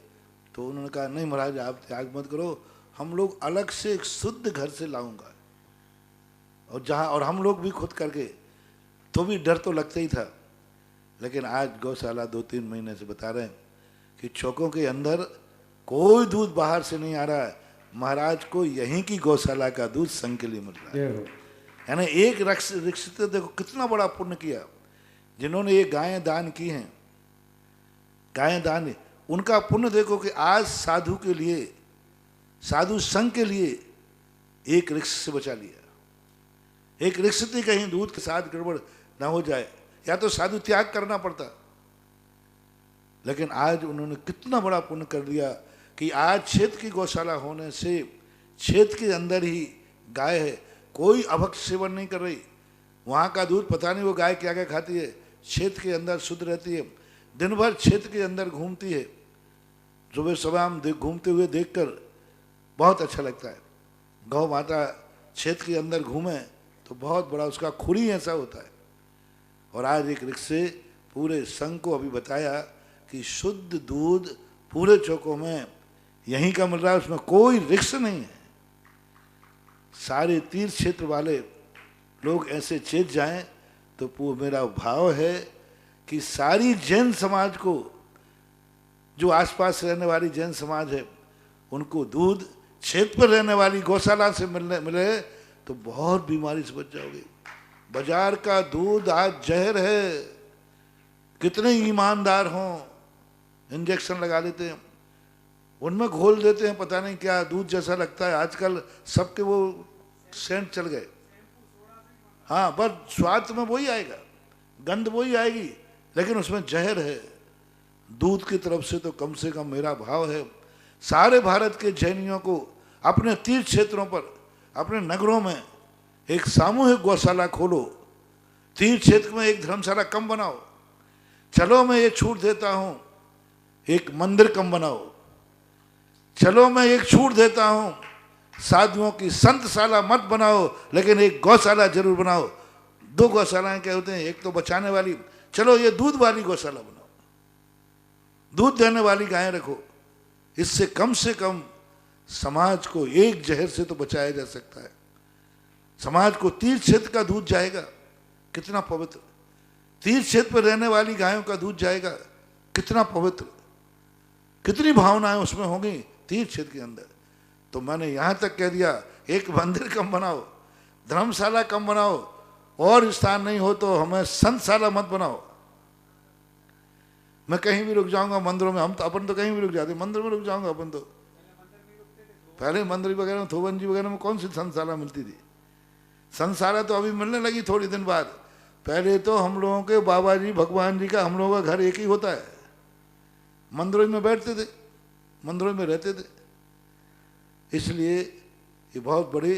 तो उन्होंने कहा नहीं महाराज आप त्याग मत करो, हम लोग अलग से एक शुद्ध घर से लाऊंगा, और जहाँ और हम लोग भी खुद करके, तो भी डर तो लगता ही था। लेकिन आज गौशाला 2-3 महीने से बता रहे हैं कि चौकों के अंदर कोई दूध बाहर से नहीं आ रहा है, महाराज को यहीं की गौशाला का दूध संग के लिए मिल रहा है। यानी एक रिक्शा देखो कितना बड़ा पुण्य किया जिन्होंने ये गायें दान की हैं, गायें दान, उनका पुण्य देखो कि आज साधु के लिए, साधु संघ के लिए एक रिक्शा से बचा लिया। एक रिक्शा कहीं दूध के साथ गड़बड़ ना हो जाए, या तो साधु त्याग करना पड़ता, लेकिन आज उन्होंने कितना बड़ा पुण्य कर दिया कि आज क्षेत्र की गौशाला होने से क्षेत्र के अंदर ही गाय है, कोई अभक्त सेवन नहीं कर रही। वहाँ का दूध पता नहीं वो गाय क्या क्या खाती है, क्षेत्र के अंदर शुद्ध रहती है, दिन भर क्षेत्र के अंदर घूमती है। सुबह सुबह हम घूमते हुए देखकर बहुत अच्छा लगता है। गौ माता क्षेत्र के अंदर घूमे तो बहुत बड़ा उसका खुरी ऐसा होता है। और आज एक रिक्शे पूरे संघ को अभी बताया कि शुद्ध दूध पूरे चौकों में यहीं का मिल रहा है, उसमें कोई रिक्स नहीं है। सारे तीर्थ क्षेत्र वाले लोग ऐसे चेत जाएं तो मेरा भाव है कि सारी जैन समाज को, जो आसपास रहने वाली जैन समाज है, उनको दूध क्षेत्र पर रहने वाली गौशाला से मिले तो बहुत बीमारी से बच जाओगे। बाजार का दूध आज जहर है, कितने ईमानदार हों इंजेक्शन लगा लेते हैं, उनमें घोल देते हैं पता नहीं क्या, दूध जैसा लगता है। आजकल सबके वो सेंट चल गए। हाँ, बस स्वाद में वही आएगा, गंध वही आएगी, लेकिन उसमें जहर है। दूध की तरफ से तो कम से कम मेरा भाव है सारे भारत के जैनियों को अपने तीर्थ क्षेत्रों पर, अपने नगरों में एक सामूहिक गौशाला खोलो, तीर्थ क्षेत्र में एक धर्मशाला कम बनाओ। चलो मैं ये छूट देता हूं, एक मंदिर कम बनाओ। चलो मैं एक छूट देता हूं, साधुओं की संतशाला मत बनाओ, लेकिन एक गौशाला जरूर बनाओ। 2 गौशालाएं क्या होते हैं, एक तो बचाने वाली, चलो ये दूध वाली गौशाला बनाओ, दूध देने वाली गायें रखो। इससे कम समाज को एक जहर से तो बचाया जा सकता है। समाज को तीर्थ क्षेत्र का दूध जाएगा, कितना पवित्र। तीर्थ क्षेत्र पर रहने वाली गायों का दूध जाएगा, कितना पवित्र, कितनी भावनाएं उसमें होंगी तीर्थ क्षेत्र के अंदर। तो मैंने यहां तक कह दिया, एक मंदिर कम बनाओ, धर्मशाला कम बनाओ, और स्थान नहीं हो तो हमें संतशाला मत बनाओ। मैं कहीं भी रुक जाऊंगा मंदिरों में, हम तो अपन तो कहीं भी रुक जाते, मंदिर में रुक जाऊंगा अपन तो। पहले मंदिर वगैरह में, थोबन जी वगैरह में कौन सी संतशाला मिलती थी? संतशाला तो अभी मिलने लगी थोड़ी दिन बाद। पहले तो हम लोगों के बाबा जी भगवान जी का, हम लोगों का घर एक ही होता है, मंदिरों में बैठते थे, मंदिरों में रहते थे। इसलिए ये बहुत बड़ी,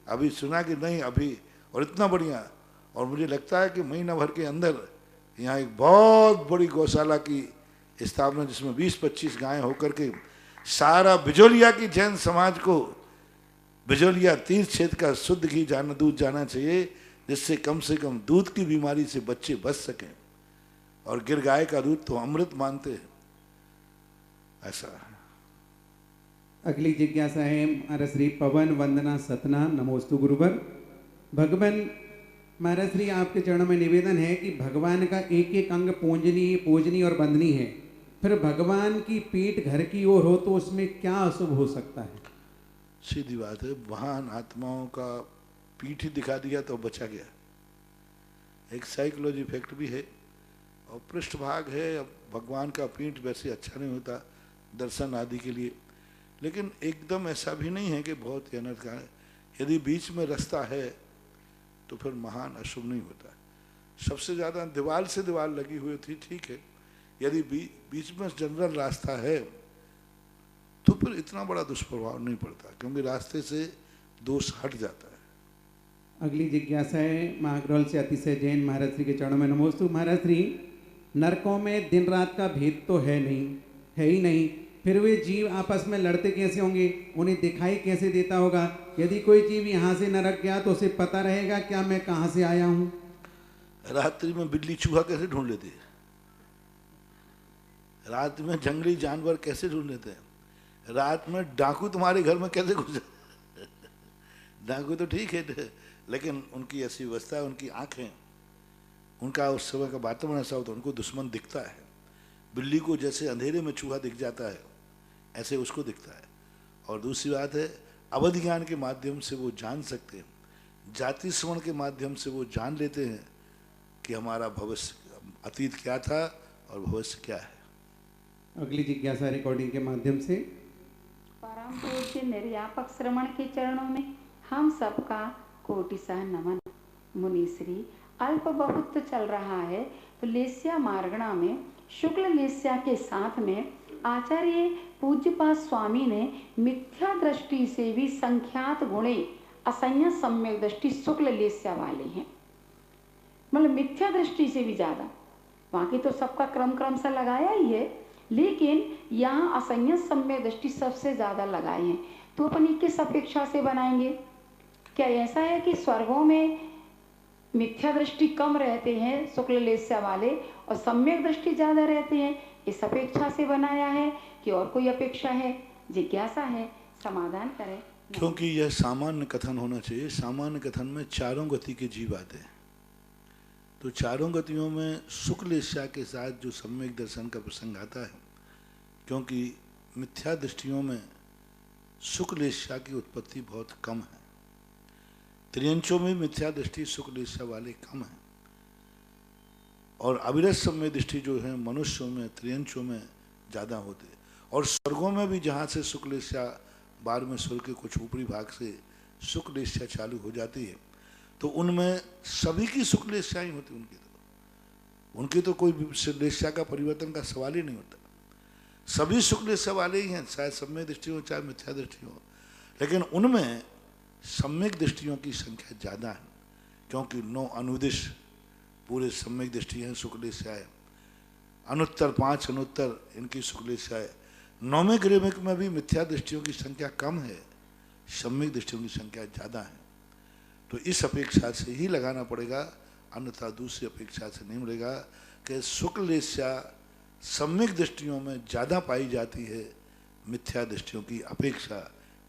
अभी सुना कि नहीं अभी, और इतना बढ़िया। और मुझे लगता है कि महीना भर के अंदर यहाँ एक बहुत बड़ी गौशाला की स्थापना, जिसमें 20-25 गायें होकर के सारा बिजोलिया की जैन समाज को बिजोलिया तीर्थ क्षेत्र का शुद्ध घी दूध जाना चाहिए, जिससे कम से कम दूध की बीमारी से बच्चे बच सकें। और गिर गाय का दूध तो अमृत मानते हैं, ऐसा। अगली जिज्ञासा है महाराज श्री पवन वंदना सतना नमोस्तु गुरुवर। भगवान महाराज श्री आपके चरणों में निवेदन है कि भगवान का एक एक अंग पूजनीय और बंदनीय है, फिर भगवान की पीठ घर की ओर हो तो उसमें क्या अशुभ हो सकता है? सीधी बात है, महान आत्माओं का पीठ ही दिखा दिया तो बचा गया। एक साइकोलॉजी फैक्ट भी है और पृष्ठभाग है। अब भगवान का पीठ वैसे अच्छा नहीं होता दर्शन आदि के लिए, लेकिन एकदम ऐसा भी नहीं है कि बहुत ही अनर्थ है। यदि बीच में रास्ता है तो फिर महान अशुभ नहीं होता। सबसे ज़्यादा दीवार से दीवार लगी हुई थी, ठीक है। यदि बीच में जनरल रास्ता है तो फिर इतना बड़ा दुष्प्रभाव नहीं पड़ता, क्योंकि रास्ते से दोष हट जाता है। अगली जिज्ञासा है महाग्रौल से अतिशय जैन। महाराज श्री के चरणों में नमोस्तु। महाराज श्री, नरकों में दिन रात का भेद तो है ही नहीं, फिर वे जीव आपस में लड़ते कैसे होंगे? उन्हें दिखाई कैसे देता होगा? यदि कोई जीव यहाँ से नरक गया तो उसे पता रहेगा क्या मैं कहाँ से आया हूँ? रात्रि में बिल्ली चूहा कैसे ढूंढ लेती है? रात में जंगली जानवर कैसे ढूंढ लेते हैं? रात में डाकू तुम्हारे घर में कैसे घुस? डाकू तो ठीक है, लेकिन उनकी ऐसी व्यवस्था है, उनकी आंखें, उनका उस समय का वातावरण ऐसा होता है, उनको दुश्मन दिखता है। बिल्ली को जैसे अंधेरे में चूहा दिख जाता है, ऐसे उसको दिखता है। और दूसरी बात है, अवध ज्ञान के माध्यम से वो जान सकते हैं, जाति श्रवण के माध्यम से वो जान लेते हैं कि हमारा भविष्य अतीत क्या था और भविष्य क्या है। अगली जिज्ञासा रिकॉर्डिंग के माध्यम से। परम पूज्य निर्यापक श्रवण के चरणों में हम सबका कोटिशः नमन। मुनिश्री, अल्प बहुत तो चल रहा है तो लेस्या मार्गणा में शुक्ल लेस्या के साथ में आचार्य पूज्यपाद स्वामी ने मिथ्या दृष्टि से भी संख्यात गुणे असंयत सम्यक दृष्टि शुक्ल लेस्या वाले हैं। मतलब मिथ्या दृष्टि से भी ज्यादा, बाकी तो सबका क्रम से लगाया ही है, लेकिन यहाँ असंयत सम्यक दृष्टि सबसे ज्यादा लगाए हैं। तो अपन किस अपेक्षा से बनाएंगे? क्या ऐसा है कि स्वर्गों में मिथ्या दृष्टि कम रहते हैं शुक्ल लेस्या वाले और सम्यक दृष्टि ज्यादा रहते हैं, इस अपेक्षा से बनाया है कि और कोई अपेक्षा है? जिज्ञासा है, समाधान करें। क्योंकि यह सामान्य कथन होना चाहिए। सामान्य कथन में चारों गति के जीव आते हैं, तो चारों गतियों में शुक्ल लेस्या के साथ जो सम्यक दर्शन का प्रसंग आता है, क्योंकि मिथ्या दृष्टियों में शुक्ल लेस्या की उत्पत्ति बहुत कम है। त्रियंचों में मिथ्या दृष्टि शुक्ल लेस्या वाले कम है, और अविरत सम्य दृष्टि जो है मनुष्यों में त्रियंचों में ज़्यादा होते हैं। और स्वर्गों में भी जहाँ से शुक्ल लेस्या 12वें स्वर्ग के कुछ ऊपरी भाग से शुक्ल लेस्या चालू हो जाती है, तो उनमें सभी की शुक्ल लेस्या ही होती। उनकी तो कोई लेस्या का परिवर्तन का सवाल ही नहीं होता। सभी शुक्ल लेस्या वाले ही हैं, चाहे सम्यक दृष्टि हो चाहे मिथ्या दृष्टि हो, लेकिन उनमें सम्यक दृष्टियों की संख्या ज़्यादा है, क्योंकि 9 अनुदिश पूरे सम्यक दृष्टि हैं, शुक्ल लेस्या है। अनुत्तर 5 अनुत्तर इनकी शुक्ल लेस्या है। 9वें ग्रेमिक में भी मिथ्या दृष्टियों की संख्या कम है, सम्यक दृष्टियों की संख्या ज़्यादा है। तो इस अपेक्षा से ही लगाना पड़ेगा, अन्यथा दूसरी अपेक्षा से नहीं मिलेगा कि शुक्ल लेस्या सम्यक दृष्टियों में ज़्यादा पाई जाती है मिथ्या दृष्टियों की अपेक्षा।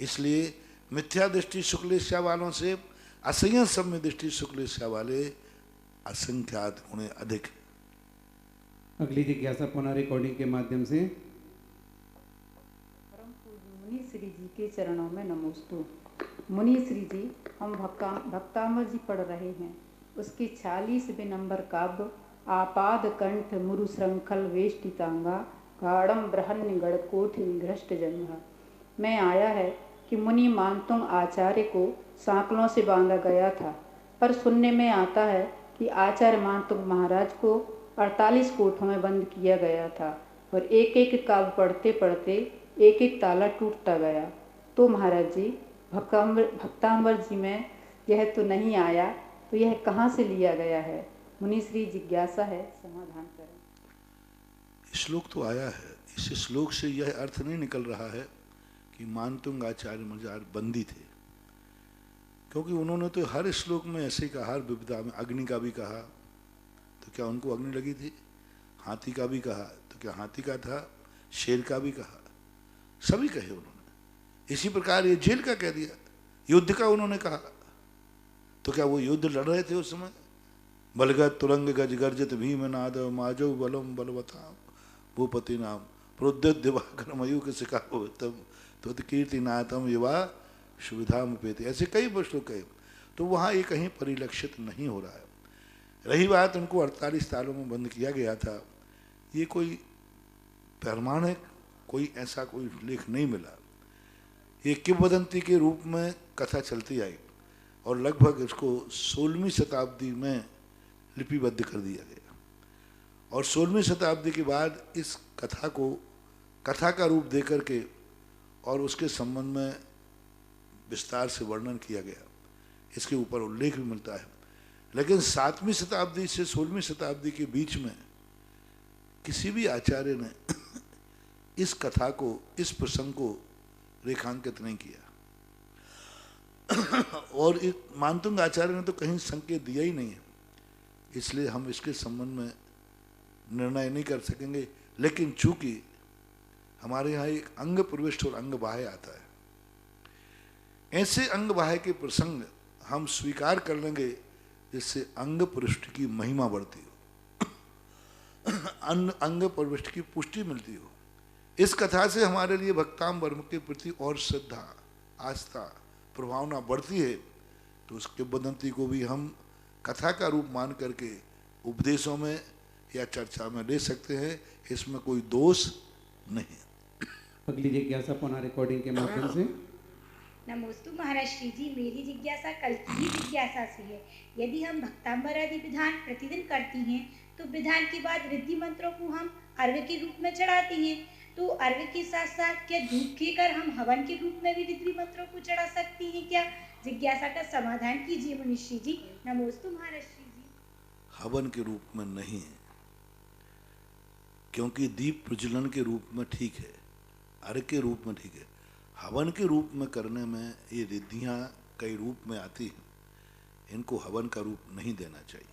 इसलिए मिथ्या दृष्टि शुक्ल लेस्या वालों से असंयत सम्य दृष्टि शुक्ल लेस्या वाले असंख्यात उन्हें अधिक। अगली जिज्ञासा पुनः रिकॉर्डिंग के माध्यम से। परम पूज्य मुनि श्री जी के चरणों में नमोस्तु। मुनि श्री जी, हम भक्तामर जी पढ़ रहे हैं, उसके 46वें नंबर काव्य आपाद कंठ मुरु श्रंखल वेष्टितांगा गाढ़म ब्रहण्य गढ़कोठ भ्रष्ट जंगा में आया है कि मुनि मानतुंग आचार्य को सांकलों से बांधा गया था, पर सुनने में आता है कि आचार्य मानतुंग महाराज को 48 कोठों में बंद किया गया था और एक एक काव्य पढ़ते पढ़ते एक एक ताला टूटता गया। तो महाराज जी, भक्तांबर जी में यह तो नहीं आया, तो यह कहाँ से लिया गया है? मुनि श्री जिज्ञासा है, समाधान करें। श्लोक तो आया है, इस श्लोक से यह अर्थ नहीं निकल रहा है कि मानतुंग आचार्य महाराज बंदी थे, क्योंकि उन्होंने तो हर श्लोक में ऐसे कहा, हर विपदा में अग्नि का भी कहा तो क्या उनको अग्नि लगी थी, हाथी का भी कहा तो क्या हाथी का था, शेर का भी कहा, सभी कहे उन्होंने। इसी प्रकार ये जेल का कह दिया, युद्ध का उन्होंने कहा, तो क्या वो युद्ध लड़ रहे थे उस समय? बलगत तुरंग गज गर्जित भीम नाद माजो बलम बलवताम भूपति नाम प्रोद्युत दिवाकर मयूख सिखाओ तब तो कीर्ति नातम युवा सुविधा में पेते, ऐसे कई श्लोक कहे। तो वहाँ ये कहीं परिलक्षित नहीं हो रहा है। रही बात उनको 48 सालों में बंद किया गया था, ये कोई प्रमाणिक कोई ऐसा कोई लेख नहीं मिला। ये किंवदंती के रूप में कथा चलती आई और लगभग इसको 16वीं शताब्दी में लिपिबद्ध कर दिया गया और 16वीं शताब्दी के बाद इस कथा को कथा का रूप दे करके और उसके संबंध में विस्तार से वर्णन किया गया, इसके ऊपर उल्लेख भी मिलता है। लेकिन 7वीं शताब्दी से 16वीं शताब्दी के बीच में किसी भी आचार्य ने इस कथा को, इस प्रसंग को रेखांकित नहीं किया और मानतुंग आचार्य ने तो कहीं संकेत दिया ही नहीं है, इसलिए हम इसके संबंध में निर्णय नहीं कर सकेंगे। लेकिन चूंकि हमारे यहाँ एक अंग प्रविष्ट और अंग बाह्य आता है, ऐसे अंग बाह्य के प्रसंग हम स्वीकार कर लेंगे जिससे अंग पृष्ठ की महिमा बढ़ती हो, अंग प्रविष्ट की पुष्टि मिलती हो। इस कथा से हमारे लिए भक्ताम वर्म के प्रति और श्रद्धा, आस्था, प्रभावना बढ़ती है, तो उस किंवदंती को भी हम कथा का रूप मान करके उपदेशों में या चर्चा में ले सकते हैं, इसमें कोई दोष नहीं। अगली जिज्ञासा पुनः रिकॉर्डिंग के माध्यम से। नमोस्तु महाराज श्री जी, मेरी जिज्ञासा कल की ही जिज्ञासा से है। यदि हम भक्तांबर आदि विधान प्रतिदिन करती हैं तो विधान के बाद रिद्धि मंत्रों को हम अर्घ्य के रूप में चढ़ाती हैं, तो अर्घ्य के साथ साथ क्या धूप खींचकर हम हवन के रूप में भी रिद्धि मंत्रों को चढ़ा सकती हैं क्या? जिज्ञासा का समाधान कीजिए मुनिश्री जी। नमोस्तु महाराज श्री जी। हवन के रूप में नहीं है, क्योंकि दीप प्रज्वलन के रूप में ठीक है, अर्घ्य के रूप में ठीक है। हवन के रूप में करने में ये रिद्धियाँ कई रूप में आती हैं, इनको हवन का रूप नहीं देना चाहिए,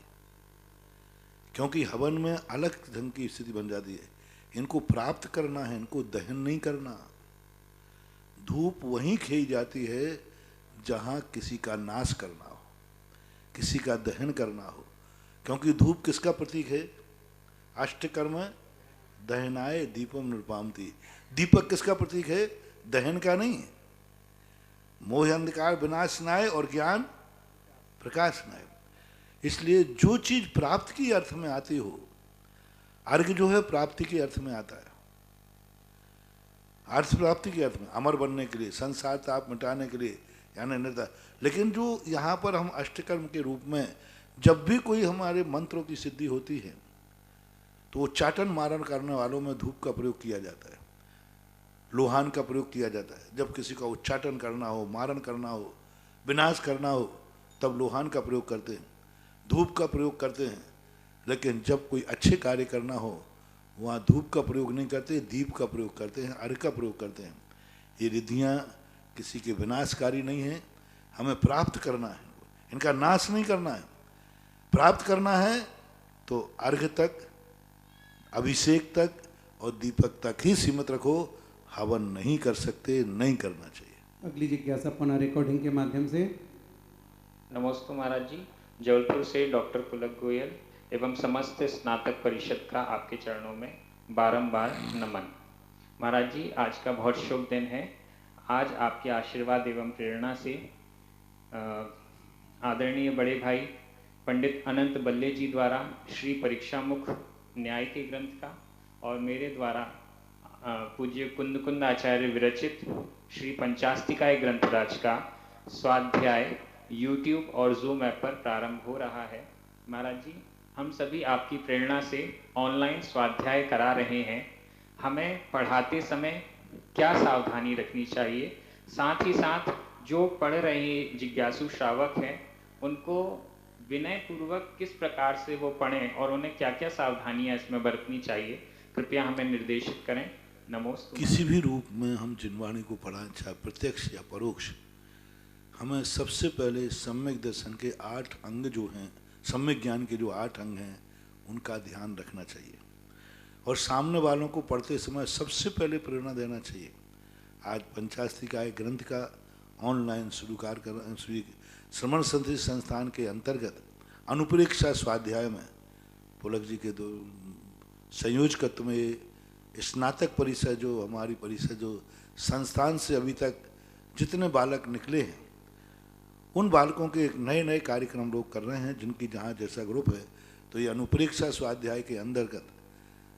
क्योंकि हवन में अलग ढंग की स्थिति बन जाती है। इनको प्राप्त करना है, इनको दहन नहीं करना। धूप वहीं खींची जाती है जहाँ किसी का नाश करना हो, किसी का दहन करना हो, क्योंकि धूप किसका प्रतीक है? अष्टकर्म दहनाय दीपम नृपामति। दीपक किसका प्रतीक है? दहन का नहीं, मोह अंधकार विनाशनाय और ज्ञान प्रकाशनाय। इसलिए जो चीज प्राप्त की अर्थ में आती हो, अर्घ्य जो है प्राप्ति के अर्थ में आता है, अर्थ प्राप्ति के अर्थ में, अमर बनने के लिए, संसार ताप मिटाने के लिए, यानी निर्ता। लेकिन जो यहाँ पर हम अष्टकर्म के रूप में जब भी कोई हमारे मंत्रों की सिद्धि होती है तो वो चाटन मारन करने वालों में धूप का प्रयोग किया जाता है, लोहान का प्रयोग किया जाता है। जब किसी का उच्चाटन करना हो, मारन करना हो, विनाश करना हो, तब लोहान का प्रयोग करते हैं, धूप का प्रयोग करते हैं। लेकिन जब कोई अच्छे कार्य करना हो वहाँ धूप का प्रयोग नहीं करते, दीप का प्रयोग करते हैं, अर्घ्य का प्रयोग करते हैं। ये रिद्धियाँ किसी के विनाशकारी नहीं हैं, हमें प्राप्त करना है, इनका नाश नहीं करना है। प्राप्त करना है तो अर्घ्य तक, अभिषेक तक और दीपक तक ही सीमित रखो, हवन नहीं कर सकते, नहीं करना चाहिए। अगली जिज्ञासा पुनः रिकॉर्डिंग के माध्यम से। नमोस्तु महाराज जी, जबलपुर से डॉक्टर पुलक गोयल एवं समस्त स्नातक परिषद का आपके चरणों में बारंबार नमन। महाराज जी, आज का बहुत शुभ दिन है। आज आपके आशीर्वाद एवं प्रेरणा से आदरणीय बड़े भाई पंडित अनंत बल्ले जी द्वारा श्री परीक्षा मुख न्याय के ग्रंथ का और मेरे द्वारा पूज्य कुंद आचार्य विरचित श्री पंचास्तिकाय ग्रंथराज का स्वाध्याय YouTube और Zoom ऐप पर प्रारंभ हो रहा है। महाराज जी, हम सभी आपकी प्रेरणा से ऑनलाइन स्वाध्याय करा रहे हैं। हमें पढ़ाते समय क्या सावधानी रखनी चाहिए, साथ ही साथ जो पढ़ रहे जिज्ञासु श्रावक हैं उनको विनय पूर्वक किस प्रकार से वो पढ़ें और उन्हें क्या क्या सावधानियां इसमें बरतनी चाहिए, कृपया हमें निर्देशित करें। नमोस्तु। किसी भी रूप में हम जिनवाणी को पढ़ाएं, चाहे प्रत्यक्ष या परोक्ष, हमें सबसे पहले सम्यक दर्शन के 8 अंग जो हैं, सम्यक ज्ञान के जो 8 अंग हैं, उनका ध्यान रखना चाहिए और सामने वालों को पढ़ते समय सबसे पहले प्रेरणा देना चाहिए। आज पंचास्तिकाय ग्रंथ का ऑनलाइन श्रमण संस्कृति संस्थान के अंतर्गत अनुप्रेक्षा स्वाध्याय में पुलक जी के संयोजकत्व में स्नातक परिषद, जो हमारी परिषद जो संस्थान से अभी तक जितने बालक निकले हैं, उन बालकों के एक नए नए कार्यक्रम लोग कर रहे हैं, जिनकी जहाँ जैसा ग्रुप है तो ये अनुप्रेक्षा स्वाध्याय के अंतर्गत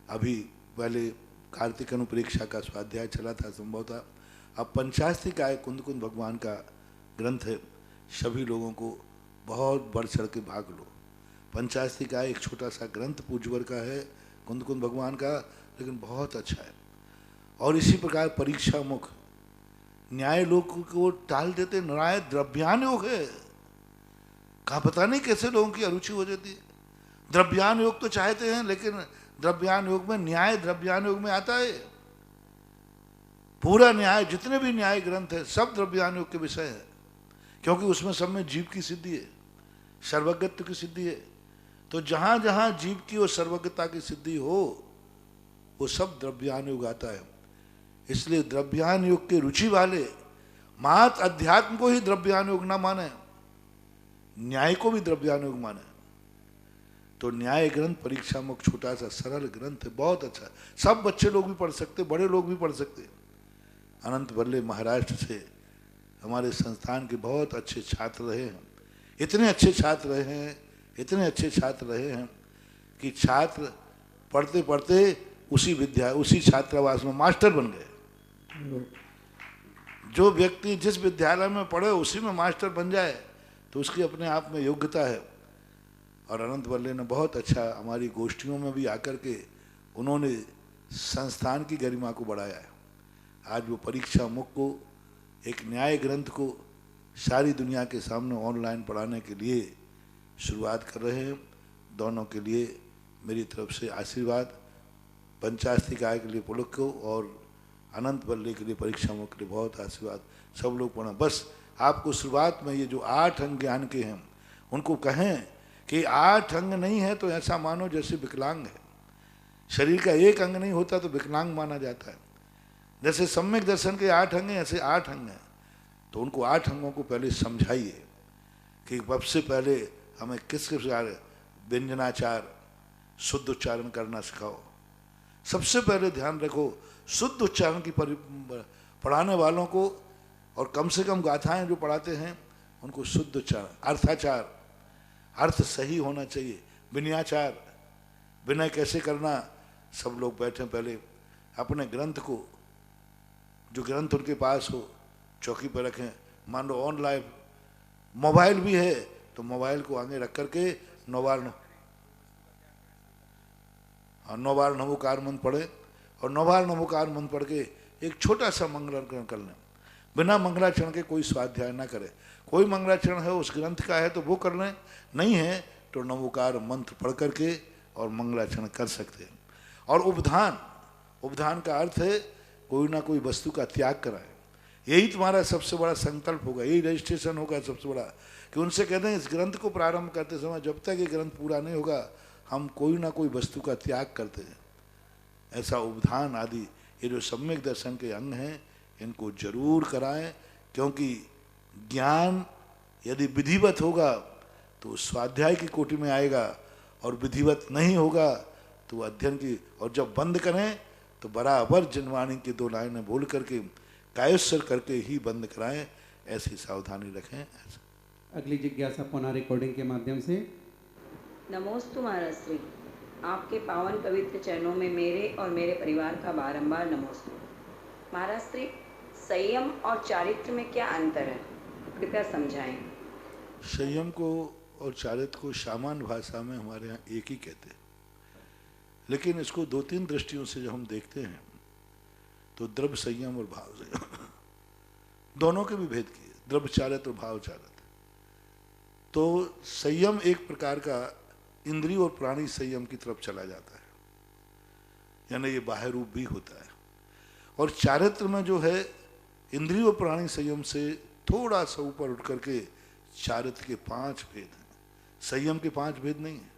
अभी पहले कार्तिक अनुप्रेक्षा का स्वाध्याय चला था संभवतः, अब पंचास्तिकाय कुंद भगवान का ग्रंथ है। सभी लोगों को बहुत बढ़ चढ़ के भाग लो। पंचास्तिकाय एक छोटा सा ग्रंथ पूज्यवर का है, कुंद भगवान का, लेकिन बहुत अच्छा है। और इसी प्रकार परीक्षा मुख न्याय लोग को टाल देते, न्याय द्रव्यान योग है। कहा पता नहीं कैसे लोगों की अरुचि हो जाती है। द्रव्यान योग तो चाहते हैं, लेकिन द्रव्यान योग में न्याय द्रव्यान योग में आता है। पूरा न्याय, जितने भी न्याय ग्रंथ है सब द्रव्यान योग के विषय है, क्योंकि उसमें सब में जीव की सिद्धि है, सर्वज्ञत्व की सिद्धि है। तो जहां जहां जीव की और सर्वज्ञता की सिद्धि हो वो सब द्रव्यान योग आता है। इसलिए द्रव्यान योग के रुचि वाले मात अध्यात्म को ही द्रव्यान योग ना माने, न्याय को भी द्रव्यान योग माने। तो न्याय ग्रंथ परीक्षा मुख छोटा सा सरल ग्रंथ है, बहुत अच्छा है। सब बच्चे लोग भी पढ़ सकते, बड़े लोग भी पढ़ सकते। अनंत बल्ले महाराष्ट्र से हमारे संस्थान के बहुत अच्छे छात्र रहे हैं। इतने अच्छे छात्र रहे हैं, इतने अच्छे छात्र रहे हैं कि छात्र पढ़ते पढ़ते उसी छात्रावास में मास्टर बन गए। जो व्यक्ति जिस विद्यालय में पढ़े उसी में मास्टर बन जाए तो उसकी अपने आप में योग्यता है। और अनंत बल्ले ने बहुत अच्छा हमारी गोष्ठियों में भी आकर के उन्होंने संस्थान की गरिमा को बढ़ाया है। आज वो परीक्षा मुख को, एक न्याय ग्रंथ को सारी दुनिया के सामने ऑनलाइन पढ़ाने के लिए शुरुआत कर रहे हैं। दोनों के लिए मेरी तरफ से आशीर्वाद। पंचास्तिकाय के लिए पुलक को और अनंत बल्ले के लिए परीक्षा मुख के लिए बहुत आशीर्वाद। सब लोग पढ़ा। बस आपको शुरुआत में ये जो 8 अंग ज्ञान के हैं उनको कहें कि 8 अंग नहीं है तो ऐसा मानो जैसे विकलांग है। शरीर का एक अंग नहीं होता तो विकलांग माना जाता है। जैसे सम्यक दर्शन के 8 अंग हैं, ऐसे 8 अंग हैं। तो उनको 8 अंगों को पहले समझाइए कि सबसे पहले हमें किस प्रकार व्यंजनाचार शुद्ध उच्चारण करना सिखाओ। सबसे पहले ध्यान रखो शुद्ध उच्चारण की पढ़ाने वालों को, और कम से कम गाथाएं जो पढ़ाते हैं उनको शुद्ध उच्चारण, अर्थाचार, अर्थ सही होना चाहिए, विनयाचार, विनय कैसे करना। सब लोग बैठे पहले अपने ग्रंथ को, जो ग्रंथ उनके पास हो, चौकी पर रखें। मान लो ऑनलाइन मोबाइल भी है तो मोबाइल को आगे रख करके 9 बार नमोकार मंत्र पढ़े, और 9 बार नमोकार मंत्र पढ़ के एक छोटा सा मंगलाचरण कर लें। बिना मंगलाचरण के कोई स्वाध्याय ना करे। कोई मंगलाचरण है उस ग्रंथ का है तो वो कर लें, नहीं है तो नमोकार मंत्र पढ़ करके और मंगलाचरण कर सकते हैं। और उपधान का अर्थ है कोई ना कोई वस्तु का त्याग कराए। यही तुम्हारा सबसे बड़ा संकल्प होगा, यही रजिस्ट्रेशन होगा सबसे बड़ा, कि उनसे कहते हैं इस ग्रंथ को प्रारंभ करते समय जब तक ये ग्रंथ पूरा नहीं होगा हम कोई ना कोई वस्तु का त्याग करते हैं। ऐसा उपधान आदि ये जो सम्यक दर्शन के अंग हैं इनको जरूर कराएं, क्योंकि ज्ञान यदि विधिवत होगा तो स्वाध्याय की कोटि में आएगा, और विधिवत नहीं होगा तो अध्ययन की। और जब बंद करें तो बराबर जनवाणी की 2 लाइनें बोल करके कायोत्सर करके ही बंद कराएं। ऐसी सावधानी रखें। अगली जिज्ञासा पुनः रिकॉर्डिंग के माध्यम से। नमोस्तु महाराज श्री, आपके पावन पवित्र चरणों में मेरे और मेरे परिवार का बारंबार नमोस्तु। महाराज श्री, संयम और चारित्र में क्या अंतर है, कृपया समझाएं। संयम को और चारित्र को सामान्य भाषा में हमारे यहाँ एक ही कहते हैं, लेकिन इसको 2-3 दृष्टियों से जब हम देखते हैं तो द्रव्य संयम और भाव संयम दोनों के भी भेद किए, द्रव्य चारित्र और भाव चारित्र। तो संयम एक प्रकार का इंद्रिय और प्राणी संयम की तरफ चला जाता है, यानी ये बाह्य रूप भी होता है। और चारित्र में जो है इंद्रिय और प्राणी संयम से थोड़ा सा ऊपर उठ करके चारित्र के 5 भेद हैं, संयम के 5 भेद नहीं है।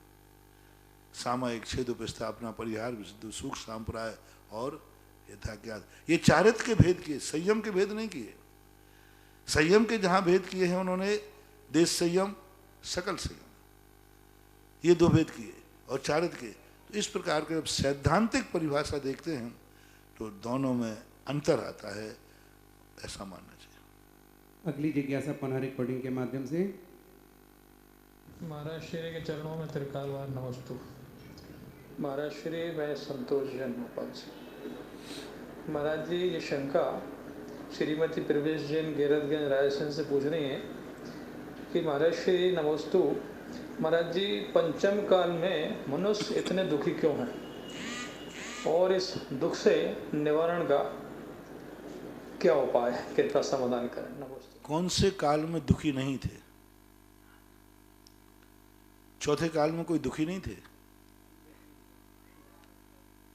सामायिक, छेद, उपस्थापना, परिहार, विशुद्ध, सुख, सांप्राय और यथाज्ञात, ये चारित्र के भेद किए, संयम के भेद नहीं किए। संयम के जहां भेद किए हैं उन्होंने देश संयम, सकल संयम, ये 2 भेद किए, और चारित्र के। तो इस प्रकार के जब सैद्धांतिक परिभाषा देखते हैं तो दोनों में अंतर आता है, ऐसा मानना चाहिए। अगली जिज्ञासा पुनः रिकॉर्डिंग के माध्यम से। महाराज श्री के चरणों में त्रिकाल बार नमस्तु। महाराज श्री, मैं संतोष जैन भोपाल से। महाराज जी, ये शंका श्रीमती प्रवेश जैन गैरतगंज रायसेन से पूछ रही हैं कि महाराज श्री नमस्तु। महाराज जी, पंचम काल में मनुष्य इतने दुखी क्यों हैं और इस दुख से निवारण का क्या उपाय है, कृपया समाधान करें। नमस्ते। कौन से काल में दुखी नहीं थे? चौथे काल में कोई दुखी नहीं थे?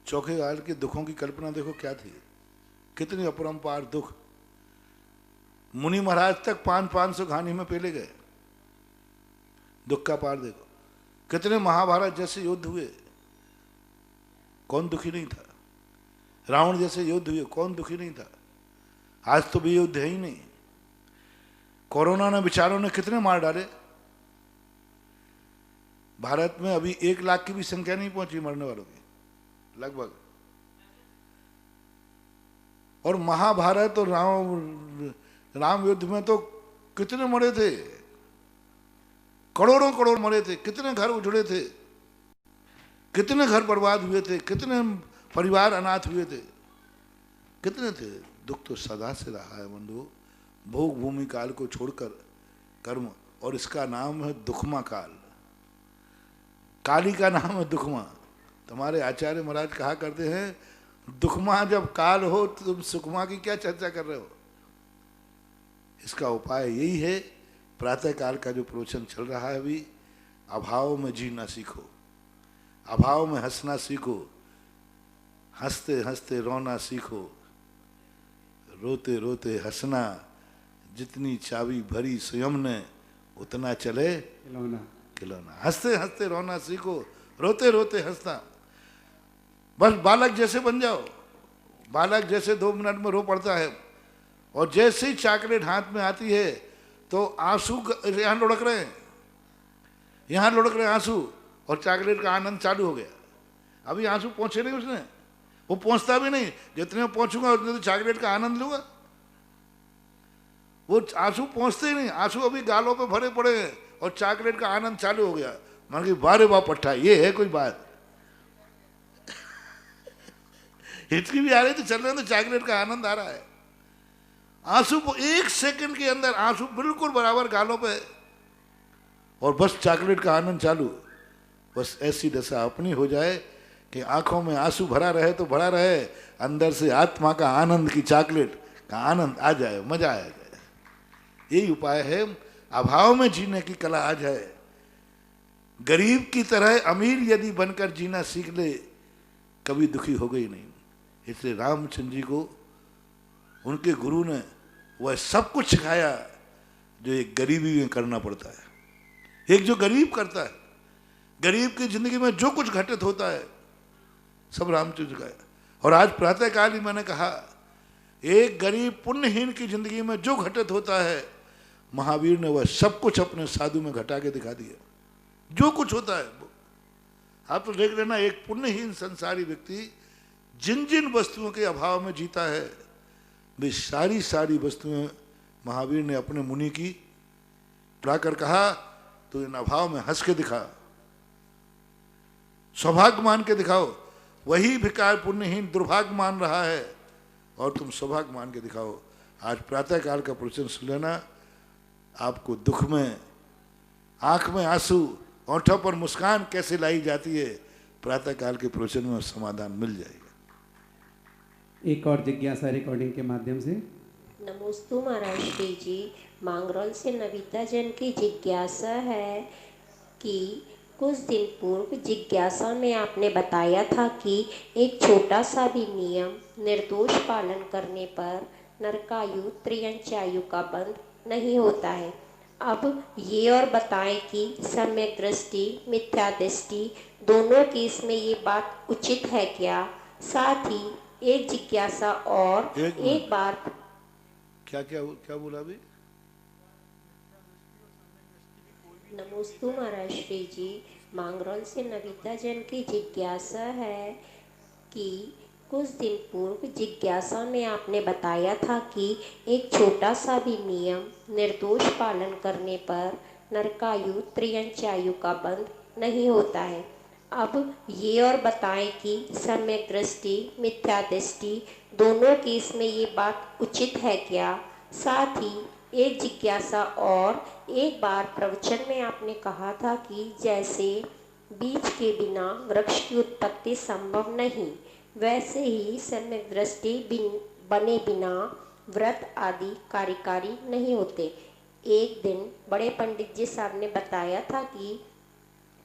चौथे काल के दुखों की कल्पना देखो क्या थी, कितने अपरंपार दुख। मुनि महाराज तक 500 घानी में पेले गए। दुख का पार देखो, कितने महाभारत जैसे युद्ध हुए, कौन दुखी नहीं था? रावण जैसे युद्ध हुए, कौन दुखी नहीं था? आज तो भी युद्ध है ही नहीं। कोरोना ने बेचारों ने कितने मार डाले। भारत में अभी 1 लाख की भी संख्या नहीं पहुंची मरने वालों की लगभग। और महाभारत और राम युद्ध में तो कितने मरे थे, करोड़ों करोड़ मरे थे। कितने घर उजड़े थे, कितने घर बर्बाद हुए थे, कितने परिवार अनाथ हुए थे, कितने थे। दुख तो सदा से रहा है बंधु, भोग भूमि काल को छोड़कर कर्म, और इसका नाम है दुखमा काल। काली का नाम है दुखमा। तुम्हारे आचार्य महाराज कहा करते हैं, दुखमा जब काल हो तो तुम सुखमा की क्या चर्चा कर रहे हो। इसका उपाय यही है, प्रातः काल का जो प्रवचन चल रहा है अभी, अभाव में जीना सीखो, अभाव में हंसना सीखो, हंसते हंसते रोना सीखो, रोते रोते हंसना। जितनी चाबी भरी स्वयं ने उतना चले खिलौना। हंसते हंसते रोना सीखो, रोते रोते हंसना। बस बालक जैसे बन जाओ। बालक जैसे 2 मिनट में रो पड़ता है, और जैसे ही चॉकलेट हाथ में आती है तो आंसू यहाँ लुढ़क रहे हैं, यहाँ लुढ़क रहे आंसू, और चॉकलेट का आनंद चालू हो गया। अभी आंसू पहुंचे नहीं उसने, वो पहुंचता भी नहीं। जितने में पहुंचूंगा उतने तो चॉकलेट का आनंद लूंगा। वो आंसू पहुंचते ही नहीं, आंसू अभी गालों पे भरे पड़े हैं और चॉकलेट का आनंद चालू हो गया। मान के बारे बा पट्टा, ये है कोई बात। हिचकी भी आ रही तो चल रहे, तो चॉकलेट का आनंद आ रहा है। आंसू को 1 सेकंड के अंदर आंसू बिल्कुल बराबर गालों पे, और बस चॉकलेट का आनंद चालू। बस ऐसी दशा अपनी हो जाए कि आंखों में आंसू भरा रहे तो भरा रहे, अंदर से आत्मा का आनंद की चॉकलेट का आनंद आ जाए, मजा आ जाए। यही उपाय है, अभाव में जीने की कला आ जाए। गरीब की तरह अमीर यदि बनकर जीना सीख ले, कभी दुखी हो गई नहीं। इसलिए रामचंद्र जी को उनके गुरु ने वह सब कुछ सिखाया जो एक गरीबी में करना पड़ता है। एक जो गरीब करता है, गरीब की जिंदगी में जो कुछ घटित होता है सब रामचंद्र का है। और आज प्रातःकाल ही मैंने कहा, एक गरीब पुण्यहीन की जिंदगी में जो घटित होता है, महावीर ने वह सब कुछ अपने साधु में घटा के दिखा दिया। जो कुछ होता है आप तो देख लेना, एक पुण्यहीन संसारी व्यक्ति जिन जिन वस्तुओं के अभाव में जीता है, वे सारी सारी वस्तुएं महावीर ने अपने मुनि की बुलाकर कहा, तो इन अभाव में हंस के दिखा, सौभाग्य मान के दिखाओ। वही भिकार पुण्यहीन दुर्भाग्य मान रहा है और तुम सौभाग्य मान के दिखाओ। आज प्रातःकाल का प्रवचन सुन लेना, आपको दुख में आंख में आंसू, ओंठों पर मुस्कान कैसे लाई जाती है, प्रातःकाल के प्रवचन में समाधान मिल जाएगा। एक और जिज्ञासा रिकॉर्डिंग के माध्यम से। नमोस्तु महाराज श्री जी, मांगरोल से नविता जैन की जिज्ञासा है कि कुछ दिन पूर्व जिज्ञासा में आपने बताया था कि एक छोटा सा भी नियम निर्दोष पालन करने पर नरकायु त्रियंचायु का बंध नहीं होता है। अब ये और बताएं कि सम्यक दृष्टि मिथ्या दृष्टि दोनों केस में ये बात उचित है क्या? साथ ही एक जिज्ञासा और एक बार क्या क्या क्या बोला अभी? नमोस्तु महाराज श्री जी, मांगरोल से नविता जैन की जिज्ञासा है कि कुछ दिन पूर्व जिज्ञासा में आपने बताया था कि एक छोटा सा भी नियम निर्दोष पालन करने पर नरकायु त्रियंच आयु का बंध नहीं होता है। अब ये और बताएं कि सम्यक दृष्टि मिथ्या दृष्टि दोनों केस में ये बात उचित है क्या? साथ ही एक जिज्ञासा और, एक बार प्रवचन में आपने कहा था कि जैसे बीज के बिना वृक्ष की उत्पत्ति संभव नहीं, वैसे ही सम्यक दृष्टि बने बिना व्रत आदि कार्यकारी नहीं होते। एक दिन बड़े पंडित जी साहब ने बताया था कि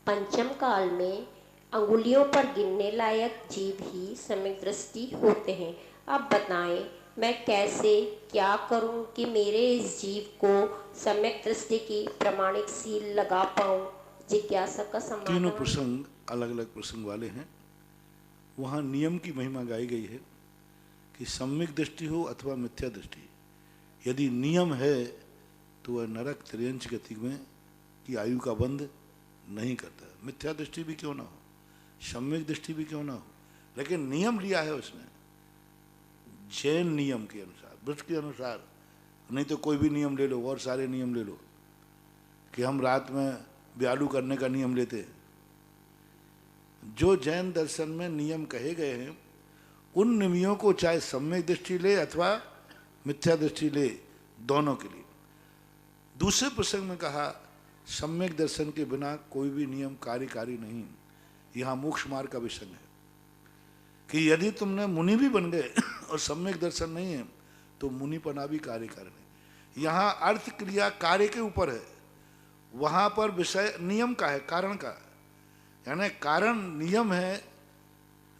पंचम काल में अंगुलियों पर गिनने लायक जीव ही सम्यक दृष्टि होते हैं। अब बताएं मैं कैसे क्या करूं कि मेरे इस जीव को सम्यक दृष्टि की प्रमाणिक सील लगा पाऊं? जिज्ञासा का समाधान। तीनों प्रसंग अलग अलग प्रसंग वाले हैं। वहाँ नियम की महिमा गाई गई है कि सम्यक दृष्टि हो अथवा मिथ्या दृष्टि, यदि नियम है तो वह नरक त्रियंच गति में की आयु का बंध नहीं करता। मिथ्या दृष्टि भी क्यों ना हो, सम्यक दृष्टि भी क्यों ना हो, लेकिन नियम लिया है उसने जैन नियम के अनुसार, व्रत के अनुसार। नहीं तो कोई भी नियम ले लो और सारे नियम ले लो कि हम रात में ब्यालू करने का नियम लेते हैं। जो जैन दर्शन में नियम कहे गए हैं उन नियमों को चाहे सम्यक दृष्टि ले अथवा मिथ्या दृष्टि ले, दोनों के लिए। दूसरे प्रसंग में कहा सम्यक दर्शन के बिना कोई भी नियम कार्यकारी नहीं। यहाँ मोक्ष मार्ग का विषय है कि यदि तुमने मुनि भी बन गए और सम्यक दर्शन नहीं है तो मुनिपना भी कार्यकारी नहीं। यहाँ अर्थ क्रिया कार्य के ऊपर है, वहाँ पर विषय नियम का है, कारण का। यानी कारण नियम है,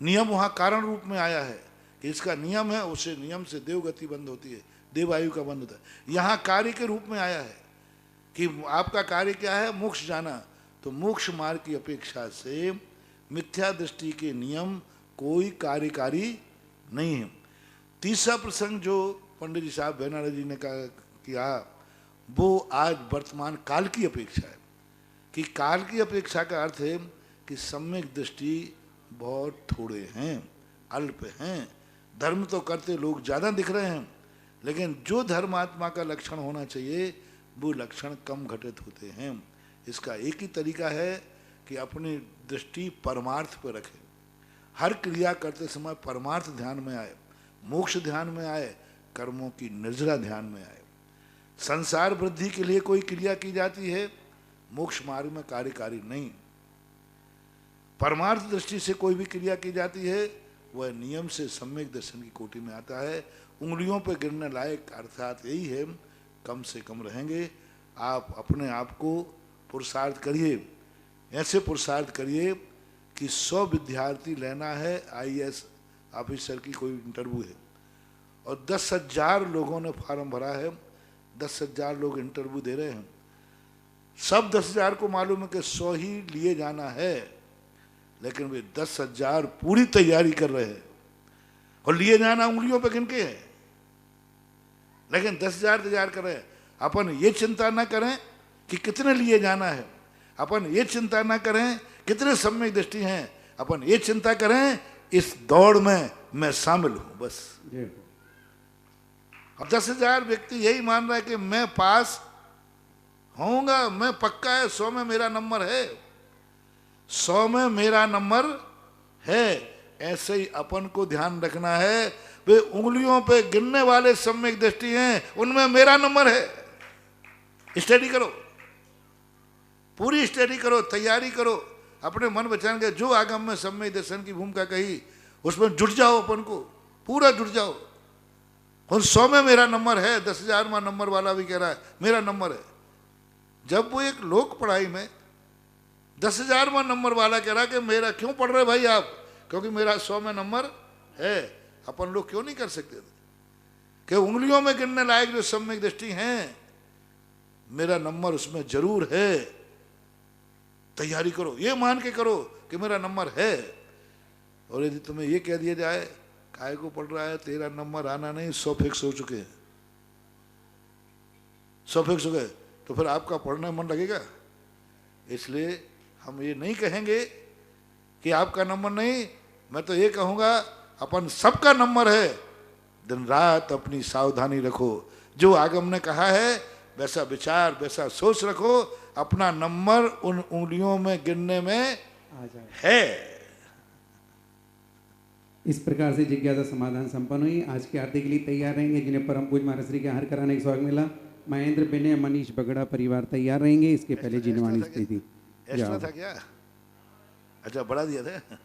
नियम वहाँ कारण रूप में आया है कि इसका नियम है, उसे नियम से देवगति बंद होती है, देवायु का बंद होता है। यहाँ कार्य के रूप में आया है कि आपका कार्य क्या है, मोक्ष जाना। तो मोक्ष मार्ग की अपेक्षा से मिथ्या दृष्टि के नियम कोई कार्यकारी नहीं है। तीसरा प्रसंग जो पंडित जी साहब बेनारा जी ने कहा किया, वो आज वर्तमान काल की अपेक्षा है कि काल की अपेक्षा का अर्थ है कि सम्यक दृष्टि बहुत थोड़े हैं, अल्प हैं। धर्म तो करते लोग ज़्यादा दिख रहे हैं, लेकिन जो धर्मात्मा का लक्षण होना चाहिए वो लक्षण कम घटित होते हैं। इसका एक ही तरीका है कि अपनी दृष्टि परमार्थ पर रखें। हर क्रिया करते समय परमार्थ ध्यान में आए, मोक्ष ध्यान में आए, कर्मों की निर्जरा ध्यान में आए। संसार वृद्धि के लिए कोई क्रिया की जाती है, मोक्ष मार्ग में कार्यकारी नहीं। परमार्थ दृष्टि से कोई भी क्रिया की जाती है, वह नियम से सम्यक दर्शन की कोटि में आता है। उंगलियों पर गिरने लायक अर्थात यही है, कम से कम रहेंगे। आप अपने आप को पुरुषार्थ करिए, ऐसे पुरुषार्थ करिए कि 100 विद्यार्थी लेना है, IAS ऑफिसर की कोई इंटरव्यू है और 10,000 लोगों ने फॉर्म भरा है, 10,000 लोग इंटरव्यू दे रहे हैं। सब 10,000 को मालूम है कि 100 ही लिए जाना है, लेकिन वे 10,000 पूरी तैयारी कर रहे हैं और लिए जाना उंगलियों पे गिन के है, लेकिन 10,000 तैयार कर रहे हैं। अपन ये चिंता ना करें कि कितने लिए जाना है, अपन ये चिंता ना करें कितने सम्यक दृष्टि हैं, अपन ये चिंता करें इस दौड़ में मैं शामिल हूं, बस। अब 10,000 व्यक्ति यही मान रहा है कि मैं पास होऊंगा, मैं पक्का है, 100 में मेरा नंबर है, 100 में मेरा नंबर है। ऐसे ही अपन को ध्यान रखना है, वे उंगलियों पे गिनने वाले सम्यक दृष्टि हैं, उनमें मेरा नंबर है। स्टडी करो, पूरी स्टडी करो, तैयारी करो, अपने मन बचाने के जो आगम में सम्यक दर्शन की भूमिका कही उसमें जुट जाओ, अपन को पूरा जुट जाओ। उन 100 में मेरा नंबर है, 10,000 में नंबर वाला भी कह रहा है मेरा नंबर है। जब वो एक लोक पढ़ाई में 10,000 में नंबर वाला कह रहा है कि मेरा क्यों पढ़ रहे भाई आप, क्योंकि मेरा 100 में नंबर है, अपन लोग क्यों नहीं कर सकते थे कि उंगलियों में गिनने लायक जो सम्यक दृष्टि हैं, मेरा नंबर उसमें जरूर है। तैयारी करो, ये मान के करो कि मेरा नंबर है। और यदि तुम्हें ये कह दिया जाए काय को पढ़ रहा है, तेरा नंबर आना नहीं, 100 फिक्स हो चुके हैं, 100 फिक्स हो गए, तो फिर आपका पढ़ने में मन लगेगा। इसलिए हम ये नहीं कहेंगे कि आपका नंबर नहीं, मैं तो ये कहूँगा अपन सबका नंबर है। दिन रात अपनी सावधानी रखो, जो आगम ने कहा है वैसा विचार वैसा सोच रखो, अपना नंबर उन उंगलियों में गिनने में आ जाए। है। इस प्रकार से जिज्ञासा समाधान संपन्न हुई। आज की आरती के लिए तैयार रहेंगे जिन्हें परम पूज्य महाराज श्री के हार कराने का सौभाग्य मिला। महेंद्र विनय मनीष बगड़ा परिवार तैयार रहेंगे। इसके पहले जिनवानी स्थिति एक्स्ट्रा था क्या? अच्छा बढ़ा दिया था।